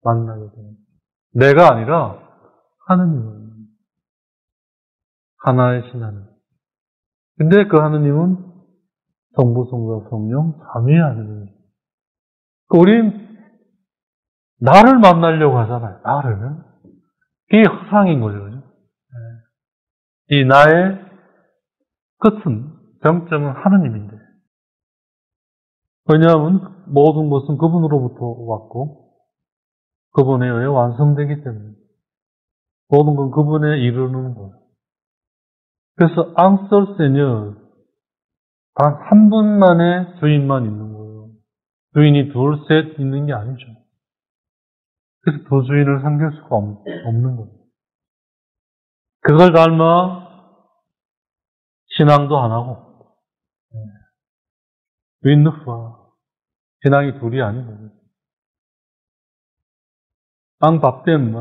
만나게 됩니다. 내가 아니라 하느님은 하나이신 하느님. 근데 그 하느님은 성부, 성자, 성령, 삼위의 하느님. 우린 나를 만나려고 하잖아요. 나를. 그게 허상인 거죠. 그죠? 이 나의 끝은, 정점은 하느님인데. 왜냐하면 모든 것은 그분으로부터 왔고 그분에 의해 완성되기 때문에 모든 건 그분에 이르는 거예요. 그래서 앙설세녀 단 한 분만의 주인만 있는 거예요. 주인이 둘, 셋 있는 게 아니죠. 그래서 두 주인을 섬길 수가 없는 거예요. 그걸 닮아 신앙도 안 하고 윈누프와 신앙이 둘이 아니고 앙밥댐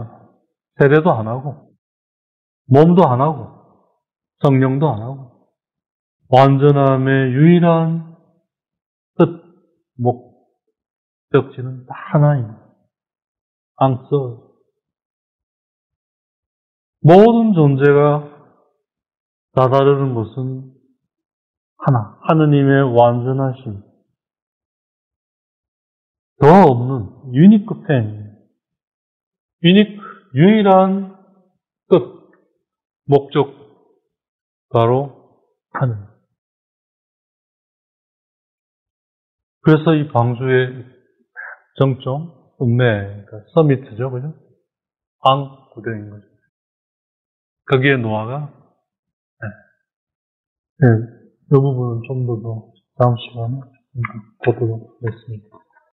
세례도 안 하고 몸도 안 하고 성령도 안 하고 완전함의 유일한 뜻, 목적지는 하나입니다. 앙서 모든 존재가 다다르는 것은 하나, 하느님의 완전하심, 더 없는 유니크 팬, 유일한 끝, 목적, 바로 하느님. 그래서 이 방주의 정점, 음매, 그러니까 서미트죠, 그죠? 구경인 거죠. 거기에 노아가, 이 부분은 좀 더 다음 시간에 보도록 하겠습니다.